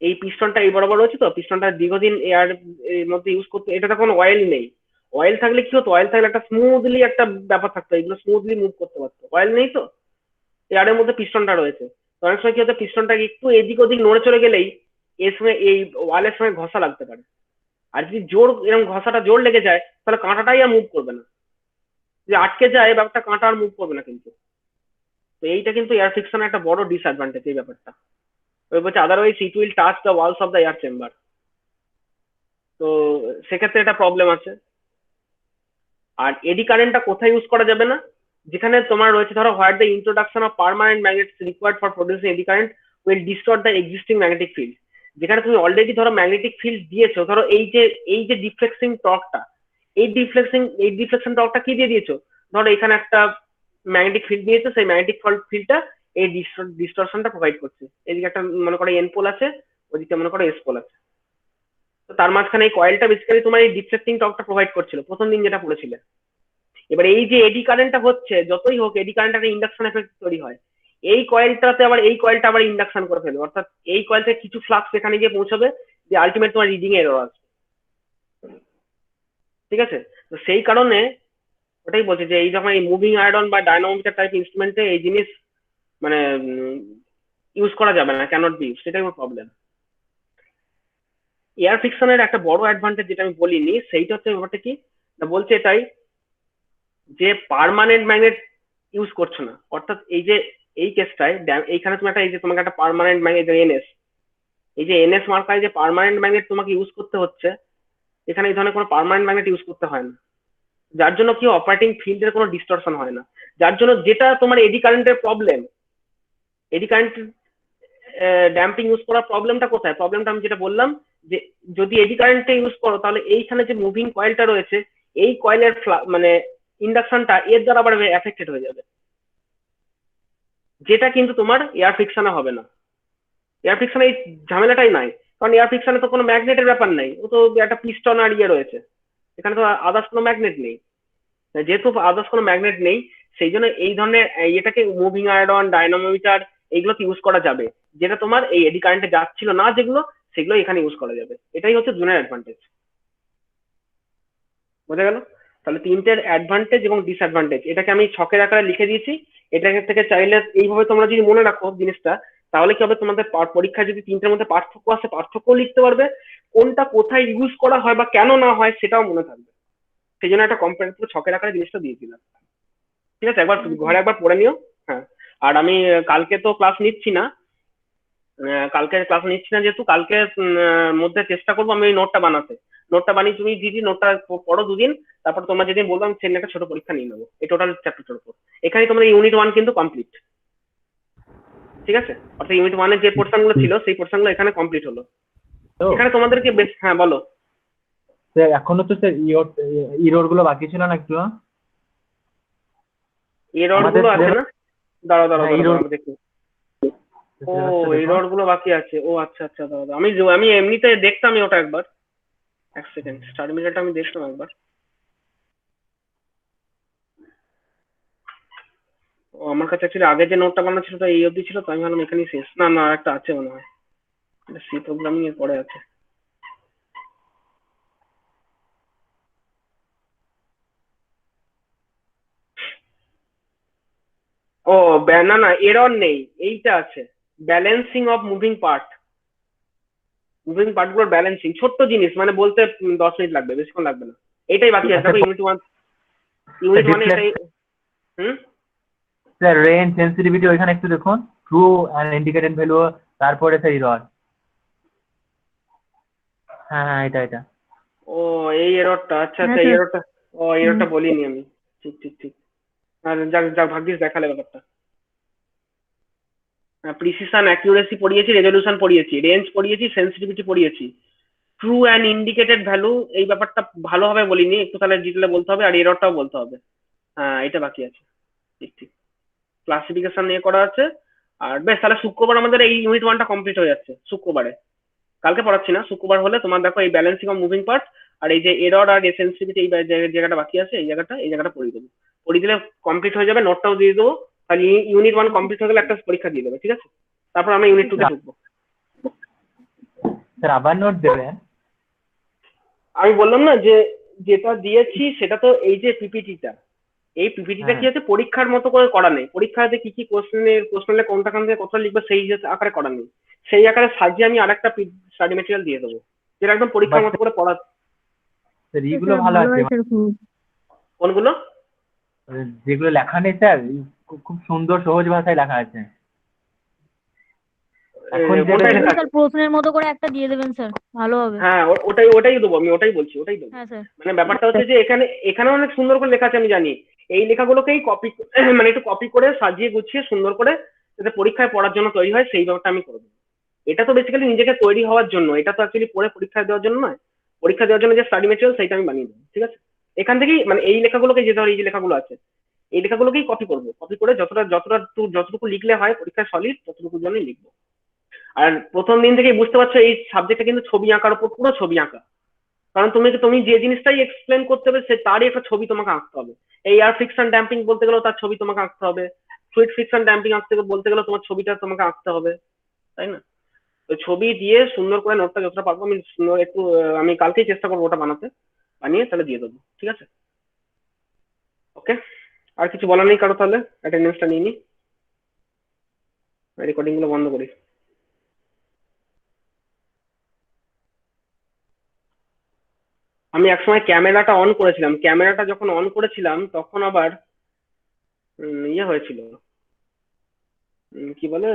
এই পিস্টনটা এই বরাবর রয়েছে, তো পিস্টনটা দীর্ঘদিন এয়ার এর মধ্যে ইউজ করতে, এটা কোনো অয়েল নেই। অয়েল থাকলে কি হতো, অয়েল থাকলে একটা স্মুথলি একটা ব্যাপার থাকতো, এগুলো স্মুথলি মুভ করতে পারতো। অয়েল নেই তো, এয়ারের মধ্যে পিস্টনটা রয়েছে। তো অনেক সময় কি হতো, পিস্টনটা একটু এদিক ওদিক নড়ে চলে গেলেই এর সঙ্গে এই ওয়ালের সঙ্গে ঘষা লাগতে পারে। আর যদি জোর এরকম ঘষাটা জোর লেগে যায়, তাহলে কাঁটাটাই আর মুভ করবে না। যদি আটকে যায় ব্যাপারটা, কাঁটা আর মুভ করবে না কিন্তু। তো এইটা কিন্তু এয়ার ফ্রিকশনের একটা বড় ডিসঅ্যাডভান্টেজ এই ব্যাপারটা। ওই বলছে otherwise it will touch the walls of the air chamber. তো সেক্ষেত্রে এটা প্রবলেম আছে। আর এডি কারেন্টটা কোথায় ইউজ করা যাবে না, যেখানে তোমার রয়েছে ধরো, what the introduction of permanent magnets required for producing eddy current will distort the existing magnetic field. যেখানে তুমি অলরেডি ধরো ম্যাগনেটিক ফিল্ড দিয়েছো, ধরো এই যে ডিফ্লেক্সিং টর্কটা, এই ডিফ্লেকশন টর্কটা কি দিয়ে দিয়েছো, ধরো এখানে একটা ম্যাগনেটিক ফিল্ড দিয়েছো, সেই ম্যাগনেটিক ফিল্ডটা এই ডিস্টরশনটা প্রোভাইড করছে। এদিকে একটা মনে করো এন পোল আছে, ওদিকে মনে করো এস পোল আছে। তো তার মাঝখানে এই কয়েলটা বেসিক্যালি তোমার এই ডিফ্লেক্টিং টর্কটা প্রোভাইড করছিল প্রথম দিন যেটা পড়েছিলে। এবার এই যে এডি কারেন্টটা হচ্ছে, যতই হোক এডি কারেন্ট একটা ইন্ডাকশন এফেক্ট তৈরি হয়। এই কয়েলটা আবার ইন্ডাকশন করে ফেলবে, অর্থাৎ এই কয়েল থেকে কিছু ফ্লাক্স সেখানে গিয়ে পৌঁছবে, যে আলটিমেট তোমার রিডিং এরর আসবে। ঠিক আছে? তো সেই কারণে ওটাই বলছি যে এই যখন এই মুভিং আয়রন বা ডায়নামোমিটার টাইপ ইনস্ট্রুমেন্টে এই জিনিস মানে ইউজ করা যাবে না, ক্যানট বি, সেটাই ওর প্রবলেম। এয়ার ফ্রিকশনের একটা বড় অ্যাডভান্টেজ যেটা আমি বলিনি, সেইটা হচ্ছে ব্যাপারটা কি, না বলছে এটাই যে পার্মানেন্ট ম্যাগনেট ইউজ করছো না। অর্থাৎ এই যে এই কেসটায় এইখানে তুমি একটা, এই যে তোমাকে একটা পার্মানেন্ট ম্যাগনেট এনএস, এই যে এনএস মার্কায় যে পার্মানেন্ট ম্যাগনেট তোমাকে ইউজ করতে হচ্ছে, এখানে এই ধরনের কোনো পার্মানেন্ট ম্যাগনেট ইউজ করতে হয় না। যার জন্য কি অপারেটিং ফিল্ডের কোনো ডিস্টরশন হয় না। যার জন্য যেটা তোমার এডি কারেন্টের problem, eddy current damping use করার প্রবলেমটা কোথায়, প্রবলেমটা আমি যেটা বললাম, যে যদি এডি কারেন্টে ইউজ করো, তাহলে এইখানে যে মুভিং কয়েলটা রয়েছে, এই কয়েলের মানে ইন্ডাকশনটা এর দ্বারা আবার এফেক্টেড হয়ে যাবে, যেটা কিন্তু তোমার এয়ার ফ্রিকশনে হবে না। এয়ার ফ্রিকশনে এই ঝামেলাটাই নাই, কারণ এয়ার ফ্রিকশনে তো কোনো ম্যাগনেটের ব্যাপার নাই, ও তো একটা পিস্টন আর ইয়ে রয়েছে, এখানে তো আদার্স কোনো ম্যাগনেট নেই। যেহেতু আদার্স কোনো ম্যাগনেট নেই, সেই জন্য এই ধরনের এটাকে মুভিং আয়রন, ডায়নামোমিটার এইগুলোতে ইউজ করা যাবে, যেটা তোমার এই এডি কারেন্টে যাচ্ছিল না যেগুলো, সেগুলো এখানে ইউজ করা যাবে। এটাই হচ্ছে জুনের অ্যাডভান্টেজ। বোঝা গেল? তাহলে তিনটের অ্যাডভান্টেজ এবং ডিসঅ্যাডভান্টেজ এটাকে আমি ছকের আকারে লিখে দিয়েছি। এটা থেকে চাইলে এইভাবে তোমরা যদি মনে রাখো জিনিসটা, তাহলে কি হবে, তোমাদের পরীক্ষায় যদি তিনটের মধ্যে পার্থক্য আসে, পার্থক্য লিখতে পারবে, কোনটা কোথায় ইউজ করা হয় বা কেন না হয় সেটাও মনে থাকবে। সেই জন্য একটা কম্পারেটিভ ছকের আকারে জিনিসটা দিয়েছিলাম। ঠিক আছে, একবার ঘরে একবার পড়ে নিও। হ্যাঁ। আর আমি কালকে তো ক্লাস নিচ্ছি না, কালকে ক্লাস নিচ্ছি না, যেহেতু কালকে মধ্যে চেষ্টা করবো আমি ওই নোটটা বানাতে। নোটটা বানিয়ে তুমি দিদি নোটটা পড়ো দুদিন, তারপর তোমরা যেদিন বলবো আমি সেদিন একটা ছোট পরীক্ষা নিয়ে নেবো এই টোটাল চ্যাপ্টারটার উপর। এখানে তোমাদের ইউনিট 1 কিন্তু কমপ্লিট। ঠিক আছে, অর্থাৎ ইউনিট 1 এর যে পোর্শন গুলো ছিল সেই পোর্শন গুলো এখানে কমপ্লিট হলো। তো এখানে তোমাদেরকে বেশ, হ্যাঁ বলো। স্যার এখনো তো স্যার ইরোর গুলো বাকি ছিল না একটু? এরর আমাদের গুলো আছে না? দাঁড়াও দাঁড়াও হ্যাঁ, দাঁড়াও আমি দেখি। ও, এরর গুলো বাকি আছে, ও আচ্ছা আচ্ছা, দাঁড়াও আমি আমি এমনিতে দেখতাম ওটা একবার, এক সেকেন্ড, টার্মিনালটা আমি দেখতাম একবার। ও আমার কাছে অ্যাকচুয়ালি আগে যে নোটটা বানানো ছিল তো এই অবধি ছিল, তো আমি ভাবলাম এখানেই শেষ। না না, একটা আছে মনে হয়, এটা সি প্রোগ্রামিং এর পরে আছে। ও না না, এরর নেই, এইটা আছে, balancing of moving part. Moving পার্টগুলোর ব্যালেন্সিং, ছোট্ট জিনিস মানে বলতে 10 মিনিট লাগবে, বেশিক্ষণ লাগবে না। এটাই বাকি আছে। আচ্ছা দেখো ইউনিট ওয়ানে ডিসপ্লে এটাই। হুম। স্যার রেঞ্জ সেন্সিটিভিটি ওইখানে একটু দেখুন, ট্রু অ্যান্ড ইন্ডিকেটেড ভ্যালু, তারপরে স্যার ইরর। হ্যাঁ হ্যাঁ এটা এটা। ও এই এররটা, আচ্ছা হ্যাঁ আচ্ছা, এই স্যার। এররটা, ও এই এররটা বলিনি আমি। ঠিক ঠিক ঠিক। আর যাক যাক, ভাগ্যিস দেখালে ব্যাপারটা। প্রিসিশন অ্যাকিউরেসি পড়িয়েছি, রেজলিউশন পড়িয়েছি, রেঞ্জ পড়িয়েছি, সেন্সিটিভিটি পড়িয়েছি, ট্রু অ্যান্ড ইন্ডিকেটেড ভ্যালু এই ব্যাপারটা ভালোভাবে বলিনি, একটু তাহলে ডিটেলে বলতে হবে, আর এররটাও বলতে হবে। হ্যাঁ এটা বাকি আছে। ঠিক ঠিক। ক্লাসিফিকেশন নিয়ে করা আছে। আর বেশ, তাহলে শুক্রবার আমাদের এই ইউনিট ওয়ানটা কমপ্লিট হয়ে যাচ্ছে শুক্রবারে। কালকে পড়াচ্ছি না, শুক্রবার হলে তোমার দেখো এই ব্যালেন্সিং অফ মুভিং পার্ট আর এই যে এরর আর সেন্সিটিভিটি, এই জায়গাটা বাকি আছে, এই জায়গাটা পড়িয়ে দেবো। পড়িয়ে দিলে কমপ্লিট হয়ে যাবে, নোটটাও দিয়ে দেবো। তাহলে ইউনিট ওয়ান কমপ্লিট হয়ে গেলে একটা পরীক্ষা দিয়ে দেবে, ঠিক আছে? তারপর আমরা ইউনিট টুতে ঢুকবো। স্যার আবার নোট দেবেন? আমি বললাম না যে যেটা দিয়েছি সেটা তো এই যে পিপিটিটা, এই পিপিটিটা কি হ্যাঁ আছে পরীক্ষার মতো করে করা নেই। পরীক্ষাতে কি কি কোশ্চেনের কোনটা কান থেকে কতটা লিখবে সেই যে আকারে করা নেই। সেই আকারে সাজিয়ে আমি আরেকটা স্টাডি মেটেরিয়াল দিয়ে দেবো, যেটা একদম পরীক্ষার বাট মতো করে পড়া। স্যার হ্যাঁ এইগুলো স্যার ভালো ভালো আছে, হয় স্যার খুব। কোনগুলো? যেগুলো লেখা নেই স্যার, খুব সুন্দর সহজ ভাষায় লেখা আছে। এখন যেটা কোনটাই দেখুন লেখা আছে? স্যার প্রশ্নের মতো করে একটা দিয়ে দেবেন স্যার, ভালো হবে। হ্যাঁ ওটাই ওটাই দেবো, আমি ওটাই বলছি, ওটাই দেবো। হ্যাঁ স্যার। মানে ব্যাপারটা হচ্ছে যে এখানে অনেক সুন্দর করে লেখা আছে আমি জানি। এই লেখাগুলোকেই কপি মানে একটু কপি করে সাজিয়ে গুছিয়ে সুন্দর করে যাতে পরীক্ষায় পড়ার জন্য তৈরি হয় সেই ব্যাপারটা আমি করবো। এটা তো বেসিক্যালি নিজেকে তৈরি হওয়ার জন্য, এটা তো অ্যাকচুয়ালি পড়ে পরীক্ষা দেওয়ার জন্য নয়। পরীক্ষা দেওয়ার জন্য যে স্টাডি মেটেরিয়াল সেইটা আমি বানিয়ে দেবো, ঠিক আছে? এখান থেকেই মানে এই লেখাগুলোকে যে ধর এই যে লেখাগুলো আছে, এই লেখাগুলোকেই কপি করবো, কপি করে যতটুকু লিখলে হয় পরীক্ষায় সলিড ততটুকুর জন্যই লিখবো। আর প্রথম দিন থেকেই বুঝতে পারছো এই সাবজেক্টটা কিন্তু ছবি আঁকার উপর, পুরো ছবি আঁকা। কারণ তুমি যে জিনিসটাই এক্সপ্লেন করতে হবে সে তারই একটা ছবি তোমাকে আঁকতে হবে। এই এয়ার ফ্রিকশন ড্যাম্পিং বলতে গেলেও তার ছবি তোমাকে আঁকতে হবে। ফ্লুইড ফ্রিকশন ড্যাম্পিং বলতে গেলেও তোমার ছবিটা তোমাকে আঁকতে হবে, তাই না? তো ছবি দিয়ে সুন্দর করে নোটটা যতটা পারবো আমি সুন্দর একটু আমি কালকেই চেষ্টা করবো ওটা বানাতে, বানিয়ে তাহলে দিয়ে দেবো, ঠিক আছে? ওকে। আর কিছু বলার নেই কারো? তাহলে অ্যাটেন্ডেন্সটা নিয়ে নি, রেকর্ডিং গুলো বন্ধ করি। আমি একসময় ক্যামেরাটা অন করেছিলাম, ক্যামেরাটা যখন অন করেছিলাম তখন আবার ইয়ে হয়েছিল, কি বলে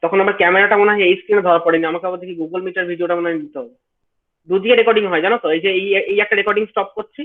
তখন আবার ক্যামেরাটা মনে হয় এই স্ক্রিনে ধরা পড়েনি, আমাকে আবার দেখি গুগল মিটার ভিডিওটা মনে হয় দিতে হবে। দুদিকে রেকর্ডিং হয় জানো তো, এই যে এই একটা রেকর্ডিং স্টপ করছি,